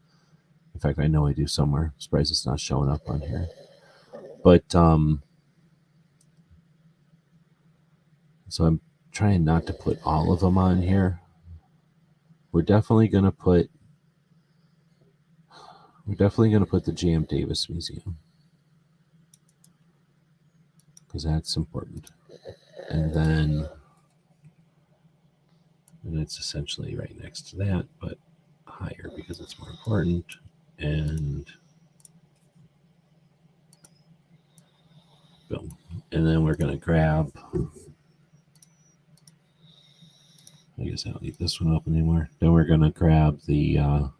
In fact, I know I do somewhere. I'm surprised it's not showing up on here. But so I'm trying not to put all of them on here. We're definitely going to put the J.M. Davis Museum, because that's important. And then it's essentially right next to that, but higher because it's more important. And boom. And then we're going to grab, I guess I don't need this one open anymore. Then we're going to grab the,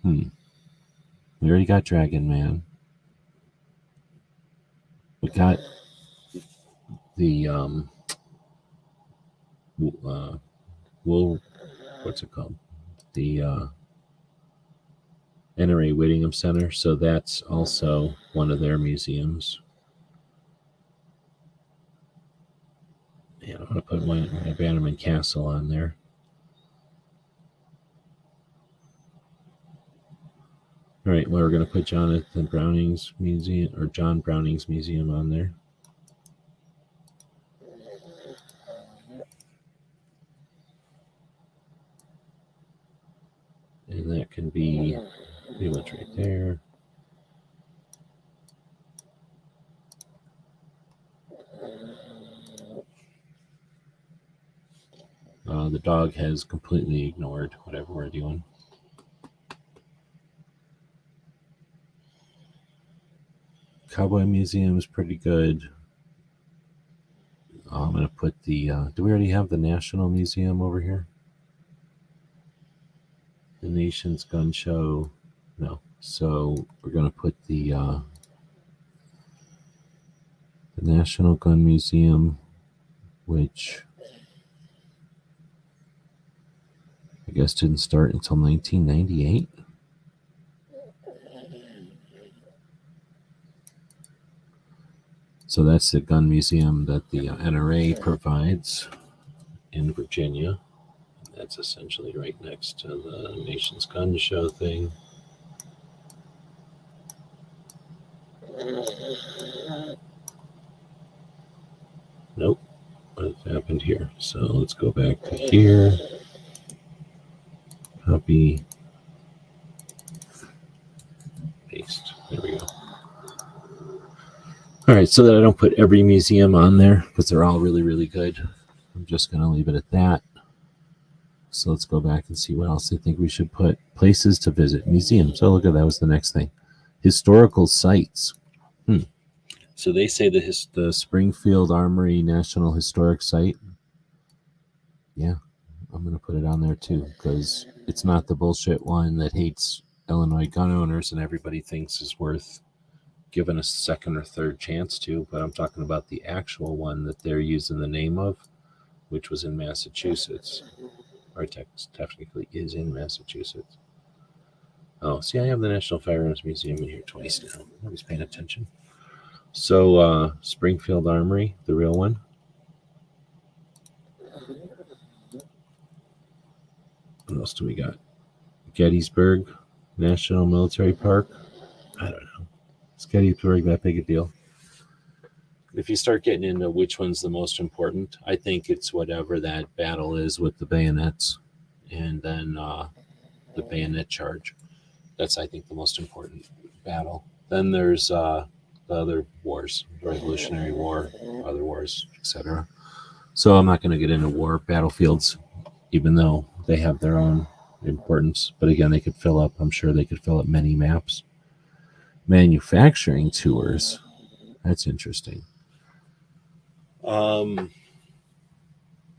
we already got Dragon Man. We got the, what's it called? The NRA Whittingham Center. So that's also one of their museums. Yeah, I'm going to put my Bannerman Castle on there. All right, well, we're going to put John Browning's Museum on there. And that can be pretty much right there. The dog has completely ignored whatever we're doing. Cowboy Museum is pretty good. I'm going to put the... do we already have the National Museum over here? The Nation's Gun Show. No. So we're going to put the National Gun Museum, which I guess didn't start until 1998. So that's the gun museum that the NRA provides in Virginia. That's essentially right next to the Nation's Gun Show thing. Nope. What happened here? So let's go back to here. Copy. Paste. There we go. All right, so that I don't put every museum on there because they're all really, really good. I'm just going to leave it at that. So let's go back and see what else I think we should put. Places to visit, museums. Oh, look at that was the next thing. Historical sites. So they say the Springfield Armory National Historic Site. Yeah, I'm going to put it on there too because it's not the bullshit one that hates Illinois gun owners and everybody thinks is worth given a second or third chance to, but I'm talking about the actual one that they're using the name of, which was in Massachusetts, or technically is in Massachusetts. Oh, see, I have the National Firearms Museum in here twice now. Nobody's paying attention. So, Springfield Armory, the real one. What else do we got? Gettysburg National Military Park. I don't know. Is Gettysburg that big a deal? If you start getting into which one's the most important, I think it's whatever that battle is with the bayonets and then the bayonet charge. That's, I think, the most important battle. Then there's the other wars, the Revolutionary War, other wars, etc. So I'm not going to get into war battlefields, even though they have their own importance. But again, they could fill up, I'm sure they could fill up many maps. Manufacturing tours. That's interesting. That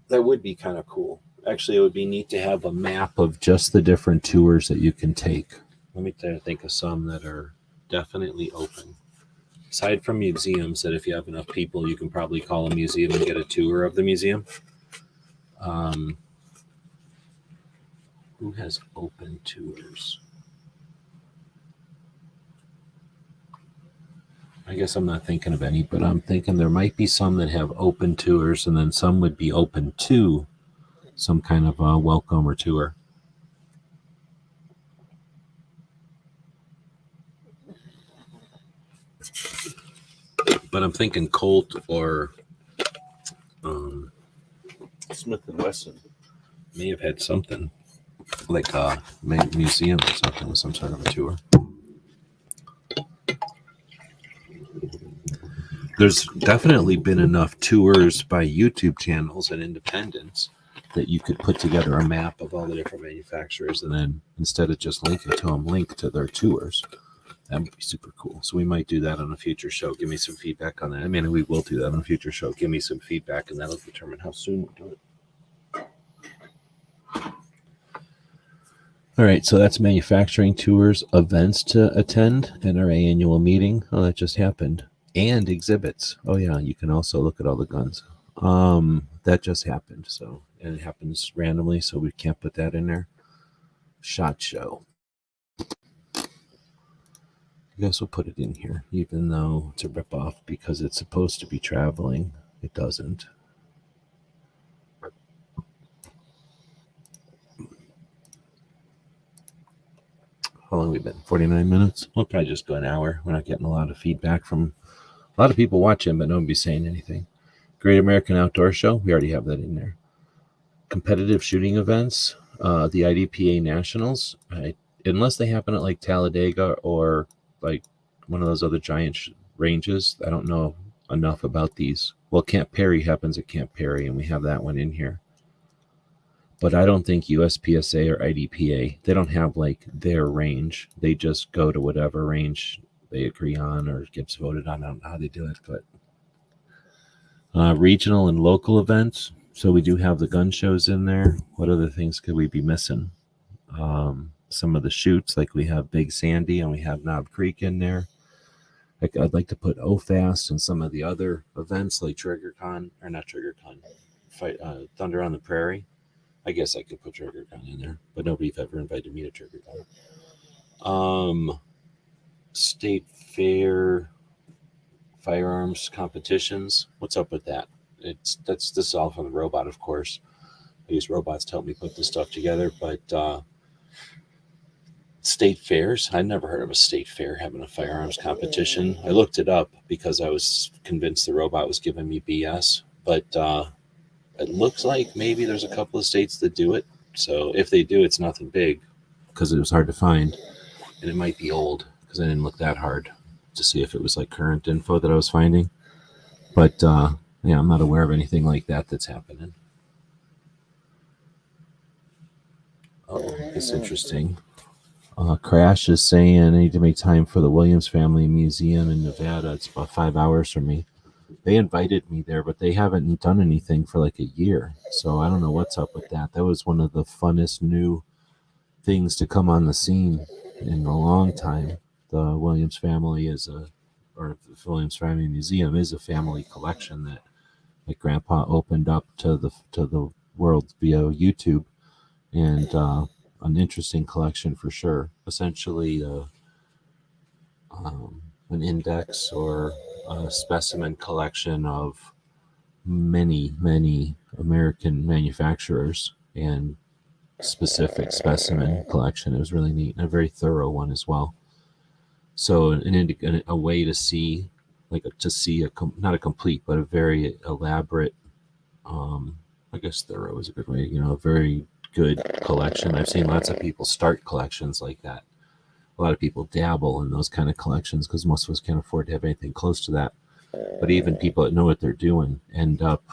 would be kind of cool. Actually, it would be neat to have a map of just the different tours that you can take. Let me think of some that are definitely open. Aside from museums, that if you have enough people, you can probably call a museum and get a tour of the museum. Who has open tours? I guess I'm not thinking of any, but I'm thinking there might be some that have open tours, and then some would be open to some kind of a welcome or tour. But I'm thinking Colt or
Smith & Wesson
may have had something like a museum or something with some sort of a tour. There's definitely been enough tours by YouTube channels and independents that you could put together a map of all the different manufacturers and then instead of just linking to them, link to their tours. That would be super cool. So we might do that on a future show. Give me some feedback on that. I mean, we will do that on a future show. Give me some feedback and that'll determine how soon we do it. All right, so that's manufacturing tours, events to attend, NRA annual meeting. Oh, that just happened. And exhibits. Oh yeah, you can also look at all the guns. That just happened. So, and it happens randomly, so we can't put that in there. SHOT Show. I guess we'll put it in here, even though it's a ripoff because it's supposed to be traveling. It doesn't. How long have we been? 49 minutes? We'll probably just go an hour. We're not getting a lot of feedback from a lot of people watching, but nobody's saying anything. Great American Outdoor Show. We already have that in there. Competitive shooting events. The IDPA Nationals, unless they happen at like Talladega or like one of those other giant ranges, I don't know enough about these. Well, Camp Perry happens at Camp Perry, and we have that one in here. But I don't think USPSA or IDPA, they don't have like their range. They just go to whatever range they agree on or gets voted on. I don't know how they do it, but regional and local events. So we do have the gun shows in there. What other things could we be missing? Some of the shoots, like we have Big Sandy and we have Knob Creek in there. Like I'd like to put OFAST and some of the other events like TriggerCon, or not TriggerCon, Thunder on the Prairie. I guess I could put TriggerCon in there, but nobody's ever invited me to TriggerCon. State fair firearms competitions. What's up with that? This is all from the robot, of course. I use robots to help me put this stuff together, but state fairs. I never heard of a state fair having a firearms competition. I looked it up because I was convinced the robot was giving me BS, but it looks like maybe there's a couple of states that do it. So if they do, it's nothing big because it was hard to find, and it might be old because I didn't look that hard to see if it was like current info that I was finding. But yeah, I'm not aware of anything like that that's happening. Oh, it's interesting. Crash is saying I need to make time for the Williams Family Museum in Nevada. It's about 5 hours from me. They invited me there, but they haven't done anything for like a year. So I don't know what's up with that. That was one of the funnest new things to come on the scene in a long time. The Williams Family the Williams Family Museum is a family collection that my grandpa opened up to the world via YouTube, and an interesting collection for sure. Essentially, an index or a specimen collection of many American manufacturers and specific specimen collection. It was really neat and a very thorough one as well. So a way to see, not a complete, but a very elaborate, I guess thorough is a good way, a very good collection. I've seen lots of people start collections like that. A lot of people dabble in those kind of collections because most of us can't afford to have anything close to that. But even people that know what they're doing end up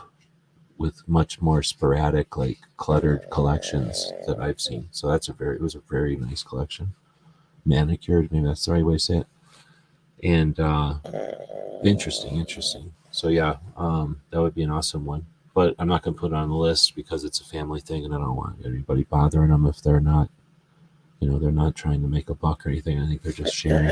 with much more sporadic, like cluttered collections that I've seen. So it was a very nice collection. Manicured, maybe that's the right way to say it. And interesting. So yeah, that would be an awesome one. But I'm not going to put it on the list because it's a family thing, and I don't want anybody bothering them if they're not, they're not trying to make a buck or anything. I think they're just sharing.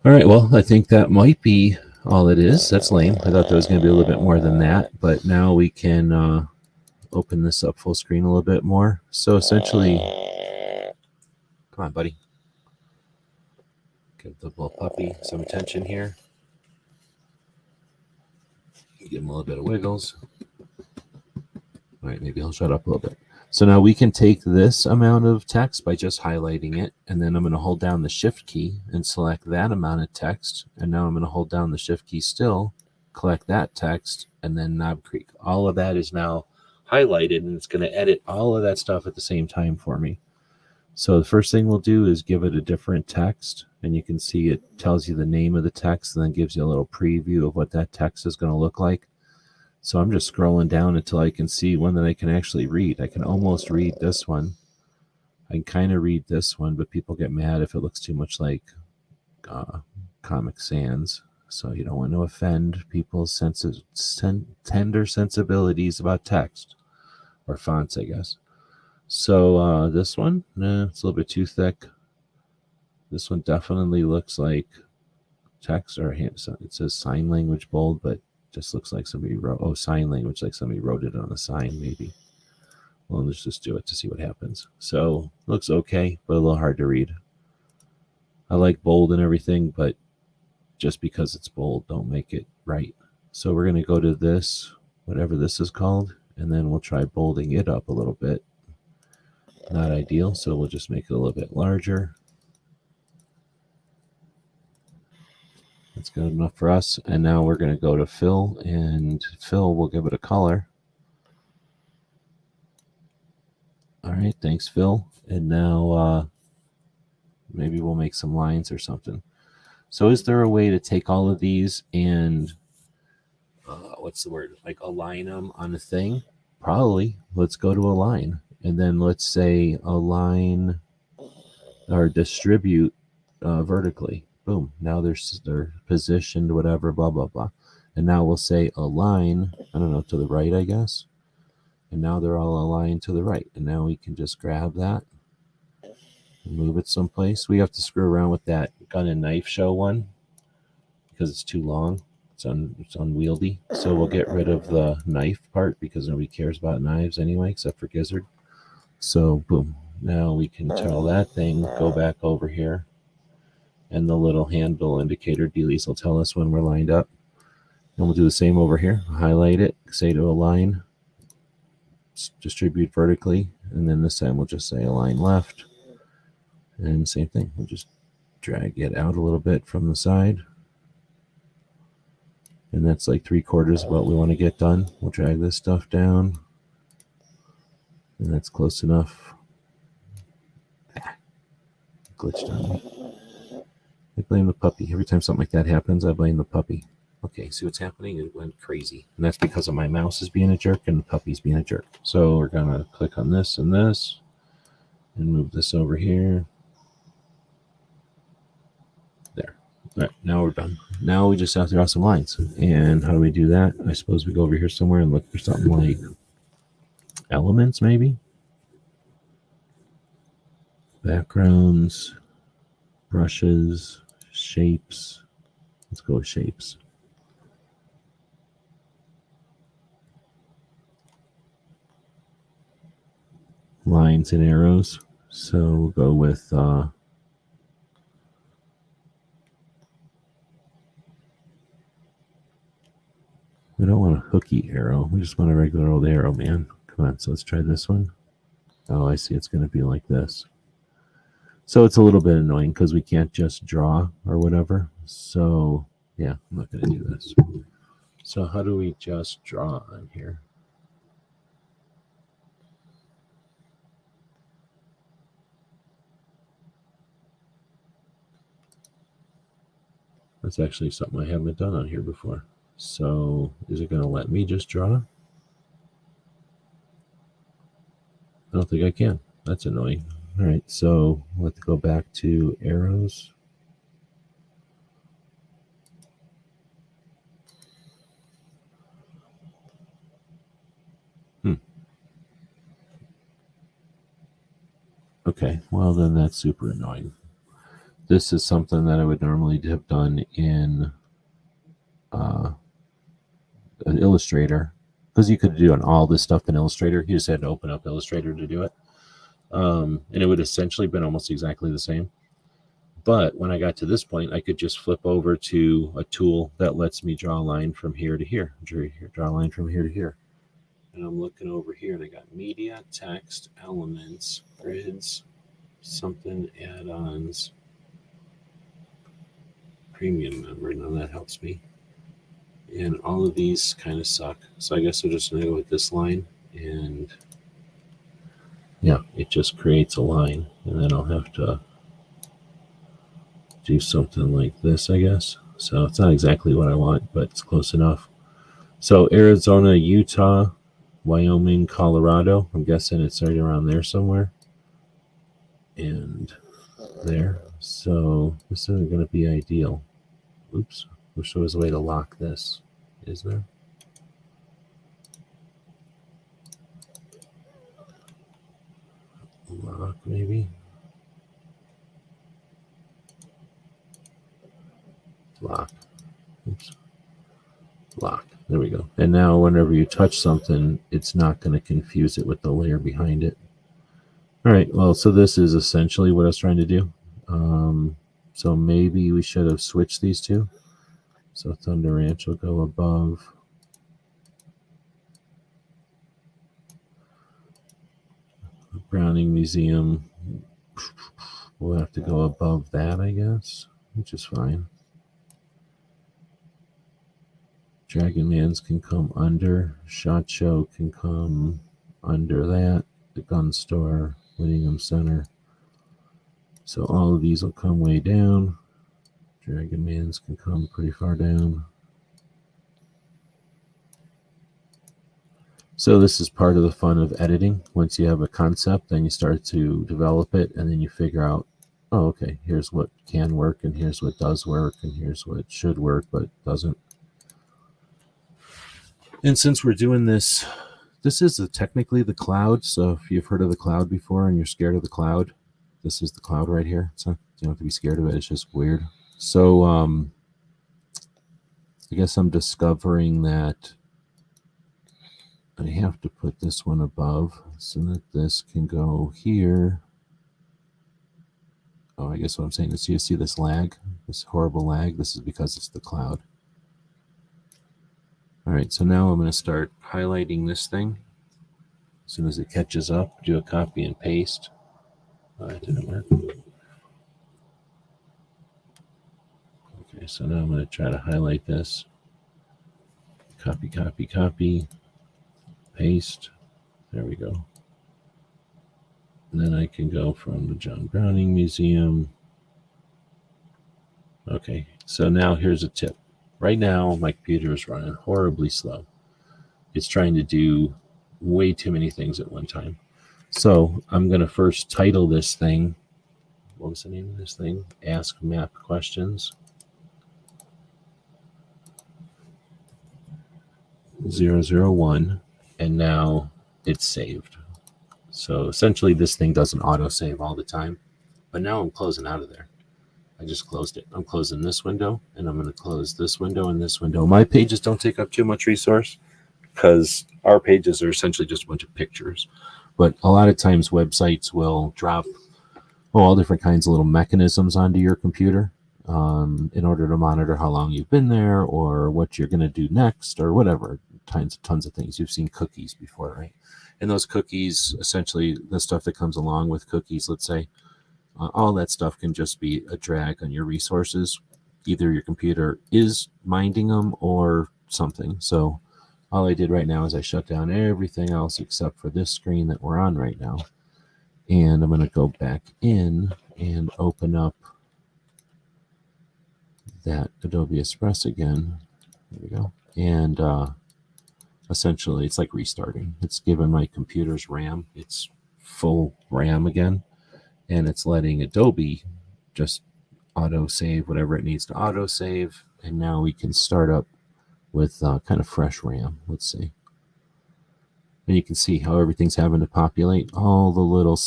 All right, well, I think that might be all it is. That's lame. I thought there was going to be a little bit more than that, but now we can open this up full screen a little bit more. So essentially, come on, buddy. Give the little puppy some attention here. Give him a little bit of wiggles. All right, maybe he'll shut up a little bit. So now we can take this amount of text by just highlighting it, and then I'm going to hold down the Shift key and select that amount of text, and now I'm going to hold down the Shift key still, collect that text, and then Knob Creek. All of that is now highlighted, and it's going to edit all of that stuff at the same time for me. So the first thing we'll do is give it a different text, and you can see it tells you the name of the text and then gives you a little preview of what that text is going to look like. So I'm just scrolling down until I can see one that I can actually read. I can almost read this one. I can kind of read this one, but people get mad if it looks too much like Comic Sans. So you don't want to offend people's tender sensibilities about text or fonts, I guess. So this one, it's a little bit too thick. This one definitely looks like text or it says sign language bold, but just looks like somebody wrote, sign language, like somebody wrote it on the sign, maybe. Well, let's just do it to see what happens. So looks okay, but a little hard to read. I like bold and everything, but just because it's bold, don't make it right. So we're going to go to this, whatever this is called, and then we'll try bolding it up a little bit. Not ideal, so we'll just make it a little bit larger. That's good enough for us. And now we're going to go to fill, and fill, we'll give it a color. All right, thanks, Phil. And now maybe we'll make some lines or something. So is there a way to take all of these and what's the word? Like align them on a thing? Probably. Let's go to align. And then let's say align or distribute vertically. Boom. Now they're positioned, whatever, blah, blah, blah. And now we'll say align, I don't know, to the right, I guess. And now they're all aligned to the right. And now we can just grab that and move it someplace. We have to screw around with that gun and knife show one because it's too long. It's unwieldy. So we'll get rid of the knife part because nobody cares about knives anyway, except for Gizzard. So boom. Now we can tell that thing, go back over here. And the little handle indicator dealies will tell us when we're lined up. And we'll do the same over here. Highlight it, say to align, distribute vertically. And then this time we'll just say align left. And same thing. We'll just drag it out a little bit from the side. And that's like 3/4 of what we want to get done. We'll drag this stuff down. And that's close enough. Glitched on me. I blame the puppy. Every time something like that happens, I blame the puppy. Okay, see what's happening? It went crazy. And that's because of my mouse is being a jerk and the puppy's being a jerk. So we're going to click on this and this. And move this over here. There. All right, now we're done. Now we just have to draw some lines. And how do we do that? I suppose we go over here somewhere and look for something like elements, maybe? Backgrounds, brushes, shapes. Let's go with shapes. Lines and arrows. So we'll go with we don't want a hooky arrow. We just want a regular old arrow, man. Come on, so let's try this one. Oh, I see. It's going to be like this. So it's a little bit annoying because we can't just draw or whatever. So, yeah, I'm not going to do this. So how do we just draw on here? That's actually something I haven't done on here before. So is it going to let me just draw? I don't think I can. That's annoying. All right, so let's go back to arrows. Okay, well then that's super annoying. This is something that I would normally have done in an Illustrator, because you could do all this stuff in Illustrator. You just had to open up Illustrator to do it. And it would essentially been almost exactly the same. But when I got to this point, I could just flip over to a tool that lets me draw a line from here to here. Draw a line from here to here. And I'm looking over here, and I got media, text, elements, grids, something, add-ons, premium member. Now that helps me. And all of these kind of suck. So I guess I'm just going to go with this line. And yeah, it just creates a line. And then I'll have to do something like this, I guess. So it's not exactly what I want, but it's close enough. So Arizona, Utah, Wyoming, Colorado. I'm guessing it's right around there somewhere. And there. So this isn't going to be ideal. Oops. Wish there was a way to lock this. Is there? Lock, maybe? Lock. Oops. Lock. There we go. And now whenever you touch something, it's not going to confuse it with the layer behind it. All right. Well, so this is essentially what I was trying to do. So maybe we should have switched these two. So Thunder Ranch will go above. Browning Museum. We'll have to go above that, I guess, which is fine. Dragon Man's can come under. SHOT Show can come under that. the gun store, Whittingham Center. So all of these will come way down. Dragon Man's can come pretty far down. So this is part of the fun of editing. Once you have a concept, then you start to develop it, and then you figure out, oh, okay, here's what can work, and here's what does work, and here's what should work but doesn't. And since we're doing this, this is technically the cloud. So if you've heard of the cloud before and you're scared of the cloud, this is the cloud right here. So you don't have to be scared of it. It's just weird. So I guess I'm discovering that I have to put this one above so that this can go here. Oh, I guess what I'm saying is you see this lag, this horrible lag. This is because it's the cloud. All right, so now I'm going to start highlighting this thing. As soon as it catches up, do a copy and paste. Oh, that didn't work. Okay, so now I'm going to try to highlight this. Copy, copy, copy. Paste. There we go. And then I can go from the John Browning Museum. Okay, so now here's a tip. Right now, my computer is running horribly slow. It's trying to do way too many things at one time. So I'm going to first title this thing. What was the name of this thing? Ask Map Questions. 001. And now it's saved. So essentially this thing doesn't auto-save all the time. But now I'm closing out of there. I just closed it. I'm closing this window, and I'm going to close this window and this window. My pages don't take up too much resource because our pages are essentially just a bunch of pictures. But a lot of times websites will drop all different kinds of little mechanisms onto your computer in order to monitor how long you've been there or what you're going to do next or whatever. Tons of things. You've seen cookies before, right? And those cookies, essentially the stuff that comes along with cookies, let's say, all that stuff can just be a drag on your resources. Either your computer is minding them or something. So all I did right now is I shut down everything else except for this screen that we're on right now. And I'm going to go back in and open up that Adobe Express again. There we go. And essentially it's like restarting. It's given my computer's RAM its full RAM again. And it's letting Adobe just auto-save whatever it needs to auto-save. And now we can start up with kind of fresh RAM. Let's see. And you can see how everything's having to populate. All the little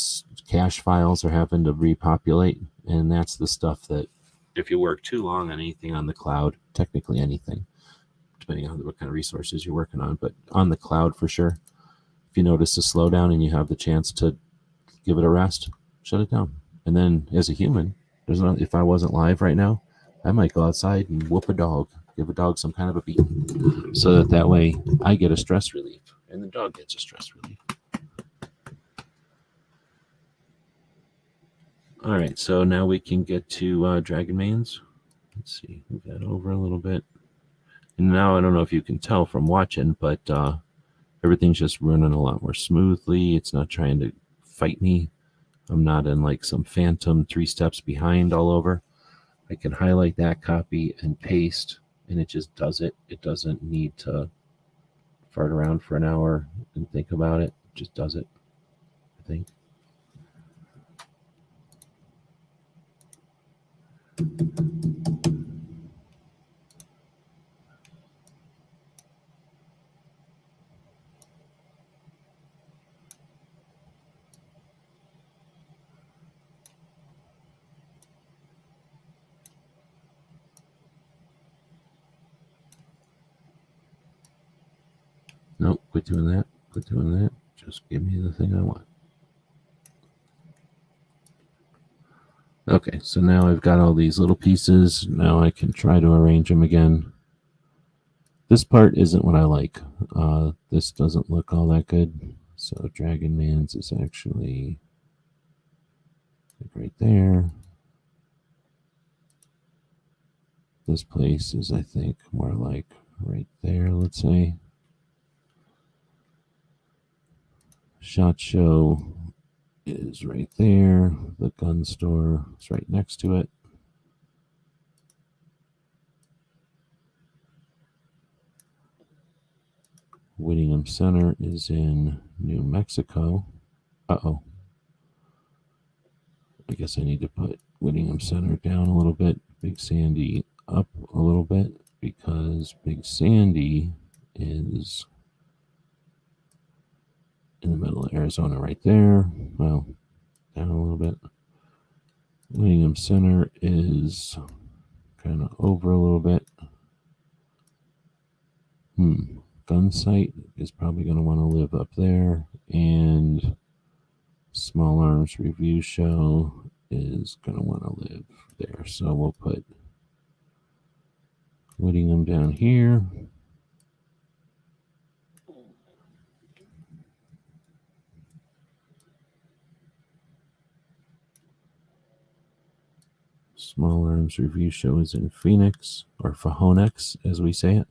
cache files are having to repopulate. And that's the stuff that if you work too long on anything on the cloud, technically anything, depending on what kind of resources you're working on, but on the cloud for sure, if you notice a slowdown and you have the chance to give it a rest, shut it down. And then as a human, if I wasn't live right now, I might go outside and whoop a dog, give a dog some kind of a beat, so that way I get a stress relief and the dog gets a stress relief. All right, so now we can get to Dragon Mains. Let's see, move that over a little bit. And now I don't know if you can tell from watching, but everything's just running a lot more smoothly. It's not trying to fight me. I'm not in like some phantom 3 steps behind all over. I can highlight that, copy, and paste, and it just does it. It doesn't need to fart around for an hour and think about it. It just does it, I think. Nope, quit doing that. Quit doing that. Just give me the thing I want. Okay, so now I've got all these little pieces. Now I can try to arrange them again. This part isn't what I like. This doesn't look all that good. So Dragon Man's is actually like right there. This place is, I think, more like right there, let's say. SHOT Show is right there. The gun store is right next to it. Whittingham Center is in New Mexico. Uh-oh. I guess I need to put Whittingham Center down a little bit. Big Sandy up a little bit because Big Sandy is in the middle of Arizona right there. Well, down a little bit. Whittingham Center is kind of over a little bit. Gunsite is probably going to want to live up there. And Small Arms Review Show is going to want to live there. So we'll put Whittingham down here. Small Arms Review Show is in Phoenix, or Phoenix, as we say it.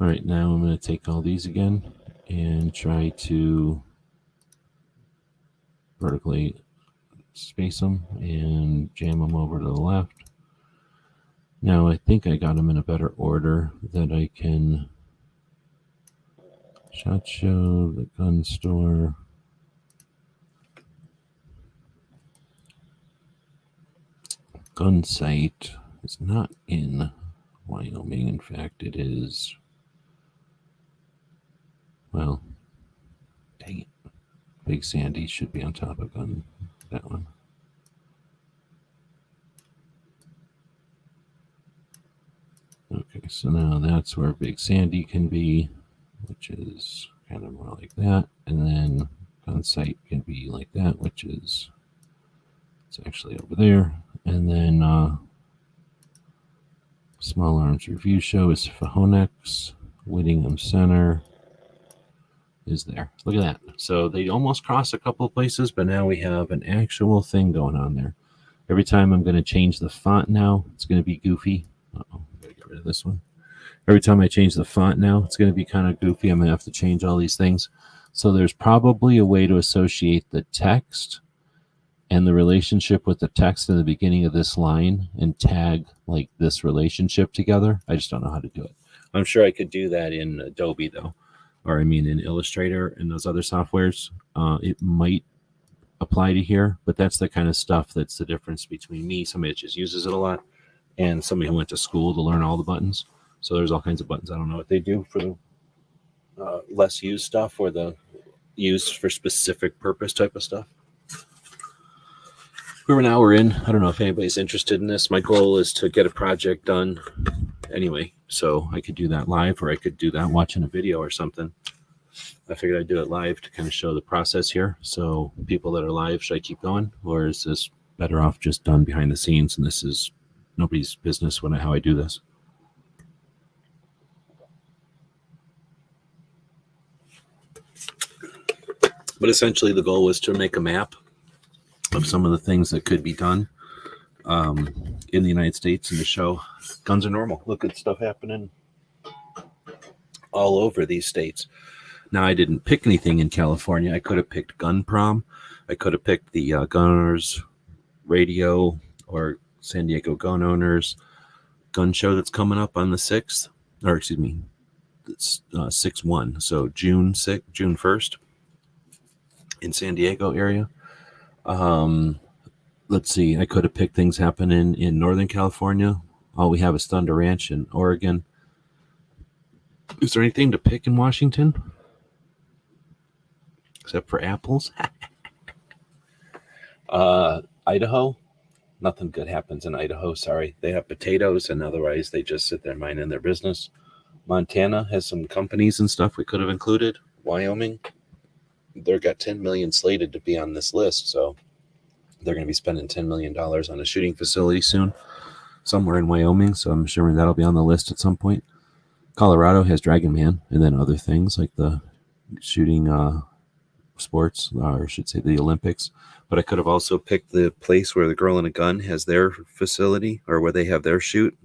All right, now I'm going to take all these again and try to vertically space them and jam them over to the left. Now I think I got them in a better order that I can SHOT Show, the gun store. Gunsite is not in Wyoming. In fact, it is, well, dang it. Big Sandy should be on top of that one. Okay, so now that's where Big Sandy can be, which is kind of more like that. And then Gunsite can be like that, which is, it's actually over there. And then Small Arms Review Show is Phoenix. Whittingham Center is there. Look at that. So they almost cross a couple of places, but now we have an actual thing going on there. Every time I'm going to change the font now, it's going to be goofy. Uh-oh, gotta get rid of this one. Every time I change the font now, it's going to be kind of goofy. I'm going to have to change all these things. So there's probably a way to associate the text and the relationship with the text in the beginning of this line and tag like this relationship together. I just don't know how to do it. I'm sure I could do that in Adobe though. Or I mean in Illustrator and those other softwares. It might apply to here, but that's the kind of stuff that's the difference between me, somebody that just uses it a lot, and somebody who went to school to learn all the buttons. So there's all kinds of buttons. I don't know what they do for the less used stuff or the used for specific purpose type of stuff. We're in. I don't know if anybody's interested in this. My goal is to get a project done anyway, so I could do that live, or I could do that watching a video or something. I figured I'd do it live to kind of show the process here. So people that are live, should I keep going, or is this better off just done behind the scenes and this is nobody's business how I do this? But essentially the goal was to make a map of some of the things that could be done in the United States and to show guns are normal. Look at stuff happening all over these states. Now, I didn't pick anything in California. I could have picked Gun Prom. I could have picked the Gun Owners Radio or San Diego Gun Owners Gun Show that's coming up on the 6th. Or, excuse me, it's 6/1. So June 1st in San Diego area. Let's see. I could have picked things happening in Northern California. All we have is Thunder Ranch in Oregon. Is there anything to pick in Washington? Except for apples? Idaho? Nothing good happens in Idaho, sorry. They have potatoes, and otherwise they just sit there minding their business. Montana has some companies and stuff we could have included. Wyoming, they've got 10 million slated to be on this list, so they're going to be spending $10 million on a shooting facility soon, somewhere in Wyoming, so I'm sure that'll be on the list at some point. Colorado has Dragon Man, and then other things like the shooting sports, or I should say the Olympics. But I could have also picked the place where the Girl in a Gun has their facility, or where they have their shoot.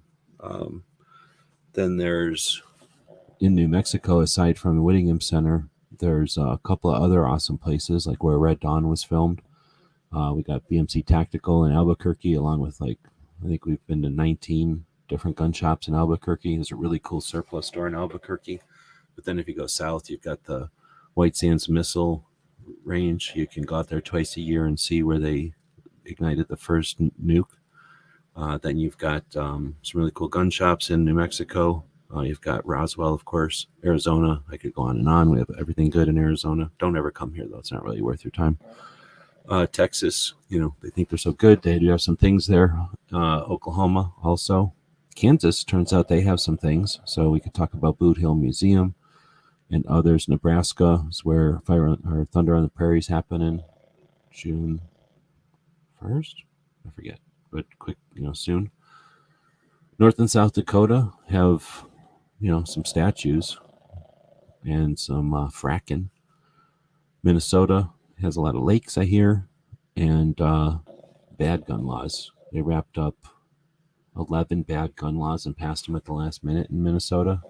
Then there's, in New Mexico, aside from the Whittingham Center, there's a couple of other awesome places, like where Red Dawn was filmed. We got BMC Tactical in Albuquerque, along with, like, I think we've been to 19 different gun shops in Albuquerque. There's a really cool surplus store in Albuquerque. But then if you go south, you've got the White Sands Missile Range. You can go out there twice a year and see where they ignited the first nuke. Then you've got some really cool gun shops in New Mexico. You've got Roswell, of course. Arizona, I could go on and on. We have everything good in Arizona. Don't ever come here, though. It's not really worth your time. Texas, they think they're so good. They do have some things there. Oklahoma also. Kansas, turns out they have some things. So we could talk about Boot Hill Museum and others. Nebraska is where Thunder on the Prairie is happening June 1st. I forget, but quick, soon. North and South Dakota have, some statues and some fracking. Minnesota has a lot of lakes, I hear, and bad gun laws. They wrapped up 11 bad gun laws and passed them at the last minute in Minnesota.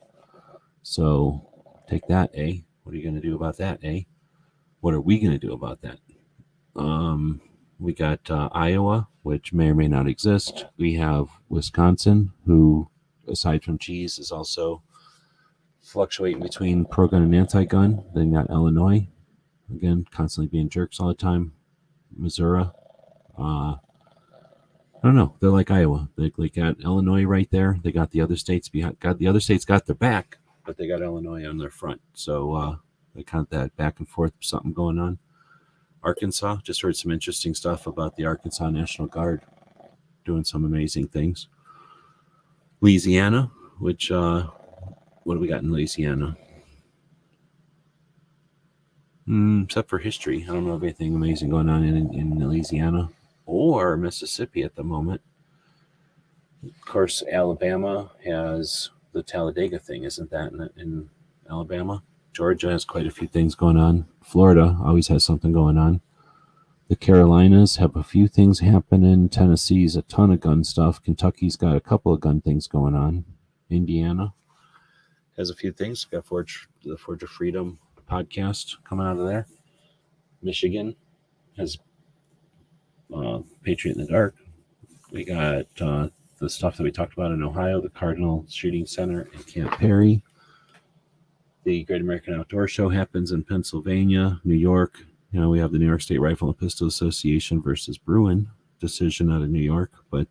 So take that, eh? What are you going to do about that, eh? What are we going to do about that? We got Iowa, which may or may not exist. We have Wisconsin, who, aside from cheese, is also fluctuating between pro-gun and anti-gun. Then got Illinois, again, constantly being jerks all the time. Missouri. I don't know. They're like Iowa. They got Illinois right there. They got the other states behind. The other states got their back, but they got Illinois on their front. So they kind of that back and forth something going on. Arkansas, just heard some interesting stuff about the Arkansas National Guard doing some amazing things. Louisiana, which what do we got in Louisiana? Except for history, I don't know of anything amazing going on in Louisiana or Mississippi at the moment. Of course, Alabama has the Talladega thing, isn't that in Alabama? Georgia has quite a few things going on. Florida always has something going on. The Carolinas have a few things happening. Tennessee's a ton of gun stuff. Kentucky's got a couple of gun things going on. Indiana has a few things. Got the Forge of Freedom podcast coming out of there. Michigan has Patriot in the Dark. We got the stuff that we talked about in Ohio, the Cardinal Shooting Center in Camp Perry. The Great American Outdoor Show happens in Pennsylvania, New York. We have the New York State Rifle and Pistol Association versus Bruin decision out of New York, but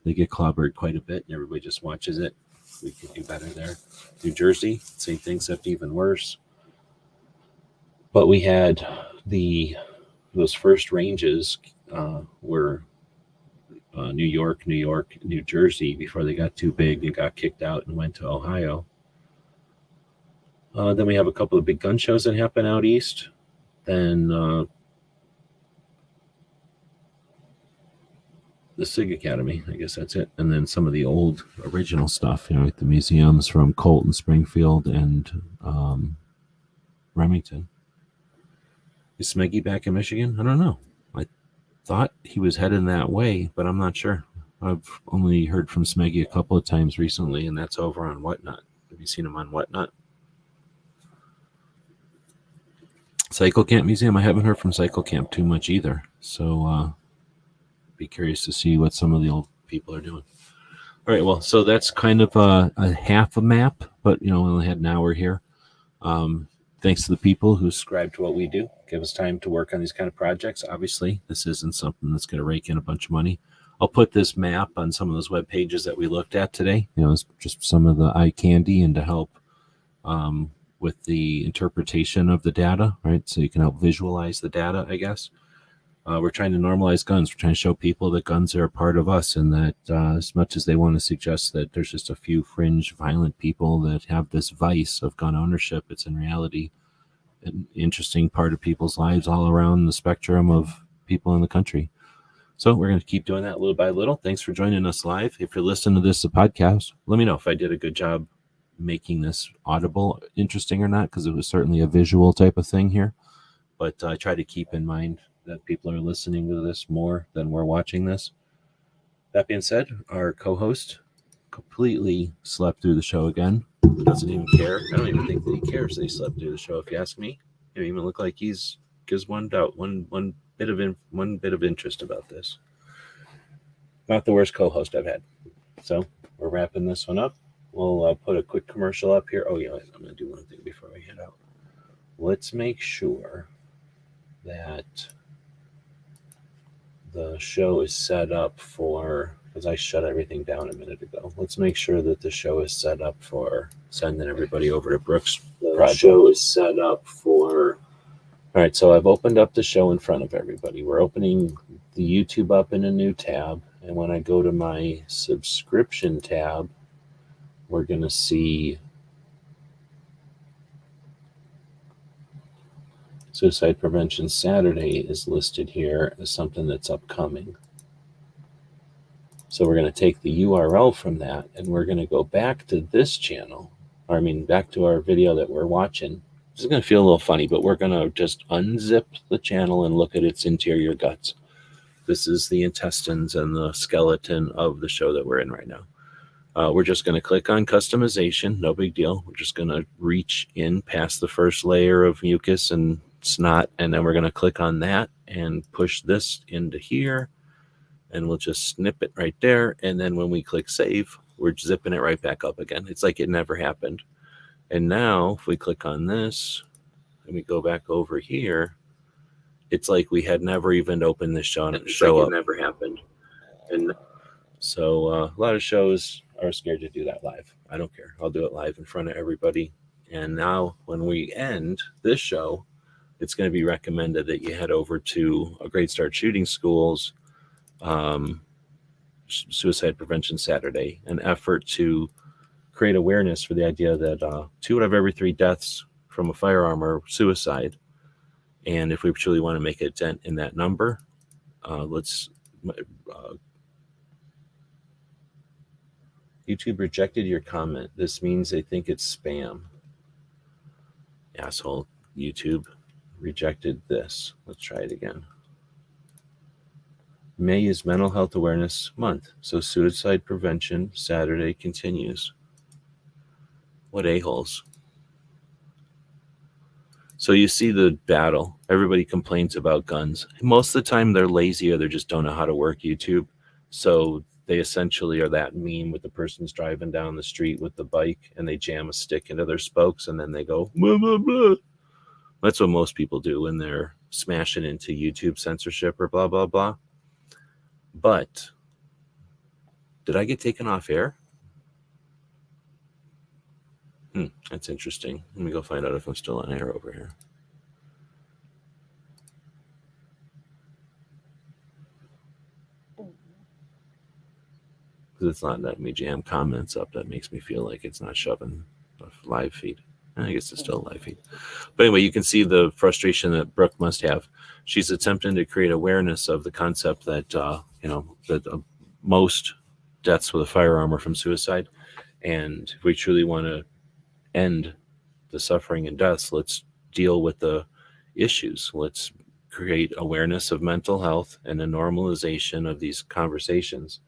they get clobbered quite a bit, and everybody just watches it. We could do better there. New Jersey, same thing, except even worse. But we had those first ranges were New York, New Jersey. Before they got too big, they got kicked out and went to Ohio. Then we have a couple of big gun shows that happen out east. Then the SIG Academy, I guess that's it. And then some of the old original stuff, like the museums from Colton, Springfield, and Remington. Is Smeggy back in Michigan? I don't know. I thought he was heading that way, but I'm not sure. I've only heard from Smeggy a couple of times recently, and that's over on Whatnot. Have you seen him on Whatnot? Cycle Camp Museum, I haven't heard from Cycle Camp too much either. So be curious to see what some of the old people are doing. All right, well, so that's kind of a half a map, but, we only had an hour here. Thanks to the people who subscribe to what we do, give us time to work on these kind of projects. Obviously, this isn't something that's going to rake in a bunch of money. I'll put this map on some of those web pages that we looked at today. It's just some of the eye candy and to help with the interpretation of the data, right? So you can help visualize the data, I guess. We're trying to normalize guns. We're trying to show people that guns are a part of us, and that as much as they want to suggest that there's just a few fringe violent people that have this vice of gun ownership, it's in reality an interesting part of people's lives all around the spectrum of people in the country. So we're going to keep doing that little by little. Thanks for joining us live. If you're listening to this podcast, let me know if I did a good job making this audible interesting or not, because it was certainly a visual type of thing here. But I try to keep in mind that people are listening to this more than we're watching this. That being said, our co-host completely slept through the show again. Doesn't even care. I don't even think that he cares that he slept through the show. If you ask me, it doesn't even look like he's gives one doubt, one bit of interest about this. Not the worst co-host I've had. So we're wrapping this one up. We'll put a quick commercial up here. Oh yeah, I'm gonna do one thing before we head out. Let's make sure that the show is set up for, because I shut everything down a minute ago. Let's make sure that the show is set up for sending everybody over to Brooks' project. Show is set up for. All right, so I've opened up the show in front of everybody. We're opening the YouTube up in a new tab, and when I go to my subscription tab, we're going to see Suicide Prevention Saturday is listed here as something that's upcoming. So we're going to take the URL from that, and we're going to go back to this channel, back to our video that we're watching. This is going to feel a little funny, but we're going to just unzip the channel and look at its interior guts. This is the intestines and the skeleton of the show that we're in right now. We're just going to click on customization. No big deal. We're just going to reach in past the first layer of mucus and snot, and then we're going to click on that and push this into here, and we'll just snip it right there. And then when we click save, we're zipping it right back up again. It's like it never happened. And now if we click on this and we go back over here, it's like we had never even opened this show, and it never happened. And so a lot of shows are scared to do that live. I don't care. I'll do it live in front of everybody. And now when we end this show, it's going to be recommended that you head over to a Great Start Shooting School's Suicide Prevention Saturday, an effort to create awareness for the idea that 2 out of every 3 deaths from a firearm are suicide. And if we truly want to make a dent in that number, YouTube rejected your comment. This means they think it's spam. Asshole. YouTube rejected this. Let's try it again. May is Mental Health Awareness Month, so Suicide Prevention Saturday continues. What a-holes. So you see the battle. Everybody complains about guns. Most of the time they're lazy or they just don't know how to work YouTube. So they essentially are that meme with the person's driving down the street with the bike and they jam a stick into their spokes and then they go, blah, blah, blah. That's what most people do when they're smashing into YouTube censorship or blah, blah, blah. But did I get taken off air? That's interesting. Let me go find out if I'm still on air over here. Because it's not letting me jam comments up. That makes me feel like it's not shoving a live feed. I guess it's still a live feed. But anyway, you can see the frustration that Brooke must have. She's attempting to create awareness of the concept that, most deaths with a firearm are from suicide. And if we truly want to end the suffering and deaths, let's deal with the issues. Let's create awareness of mental health and a normalization of these conversations.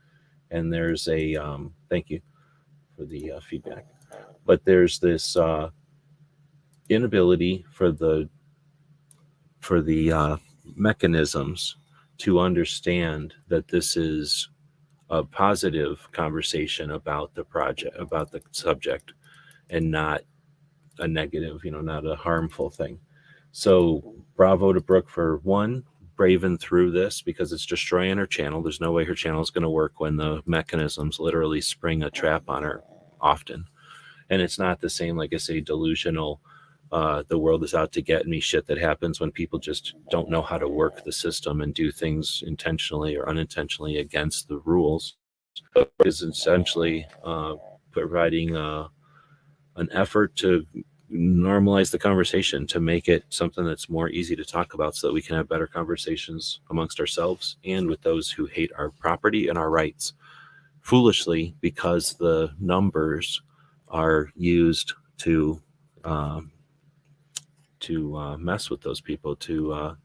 And there's a thank you for the feedback, but there's this inability for the mechanisms to understand that this is a positive conversation about the project, about the subject, and not a negative, not a harmful thing. So bravo to Brooke for braving through this, because it's destroying her channel. There's no way her channel is going to work when the mechanisms literally spring a trap on her often. And it's not the same, like I say, delusional, the world is out to get me shit that happens when people just don't know how to work the system and do things intentionally or unintentionally against the rules. It is essentially providing an effort to normalize the conversation, to make it something that's more easy to talk about so that we can have better conversations amongst ourselves and with those who hate our property and our rights. Foolishly, because the numbers are used to mess with those people, to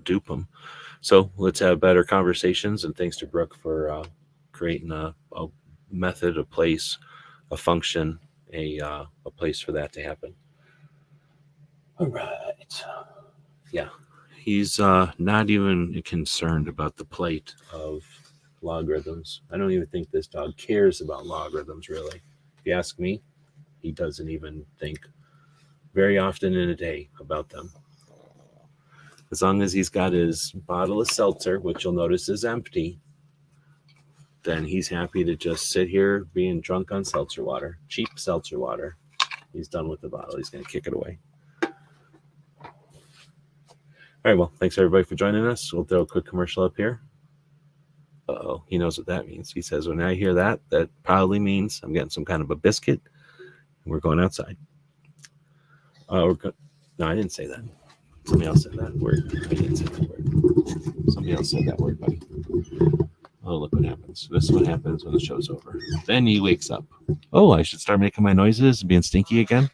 dupe them. So let's have better conversations, and thanks to Brooke for creating a method, a place, a function, a place for that to happen. All right. Yeah. He's not even concerned about the plight of logarithms. I don't even think this dog cares about logarithms, really. If you ask me, he doesn't even think very often in a day about them. As long as he's got his bottle of seltzer, which you'll notice is empty, then he's happy to just sit here being drunk on seltzer water, cheap seltzer water. He's done with the bottle. He's going to kick it away. All right, well, thanks everybody for joining us. We'll throw a quick commercial up here. Uh-oh, he knows what that means. He says, when I hear that, that probably means I'm getting some kind of a biscuit, and we're going outside. No, I didn't say that. Somebody else said that word. I didn't say that word. Somebody else said that word, buddy. Oh, look what happens. This is what happens when the show's over. Then he wakes up. Oh, I should start making my noises and being stinky again?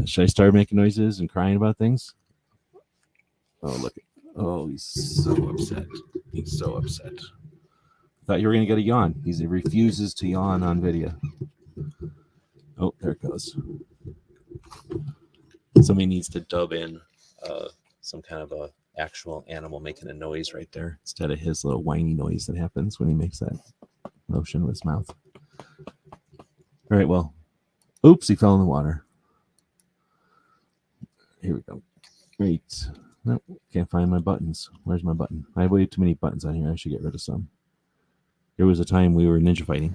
Should I start making noises and crying about things? Oh, look. Oh, he's so upset. He's so upset. Thought you were going to get a yawn. He refuses to yawn on video. Oh, there it goes. Somebody needs to dub in some kind of a actual animal making a noise right there instead of his little whiny noise that happens when he makes that motion with his mouth. All right, well, oops, he fell in the water. Here we go. Great. Nope, can't find my buttons. Where's my button? I have way too many buttons on here. I should get rid of some. There was a time we were ninja fighting.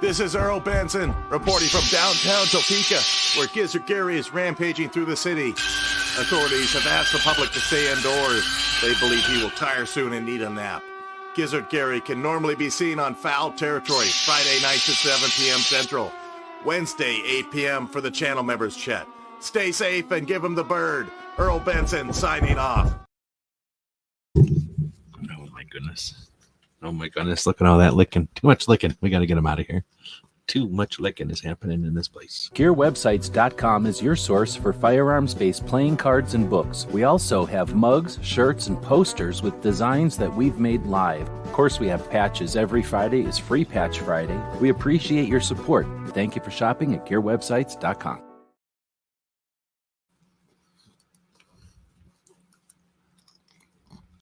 This is Earl Benson reporting from downtown Topeka, where Gizzard Gary is rampaging through the city. Authorities have asked the public to stay indoors. They believe he will tire soon and need a nap. Gizzard Gary can normally be seen on foul territory Friday nights at 7 p.m. Central, Wednesday 8 p.m. for the channel members chat. Stay safe and give him the bird. Earl Benson signing off.
Oh my goodness. Oh my goodness, look at all that licking. Too much licking. We got to get him out of here. Too much licking is happening in this place.
GearWebsites.com is your source for firearms-based playing cards and books. We also have mugs, shirts, and posters with designs that we've made live. Of course, we have patches. Every Friday is Free Patch Friday. We appreciate your support. Thank you for shopping at GearWebsites.com.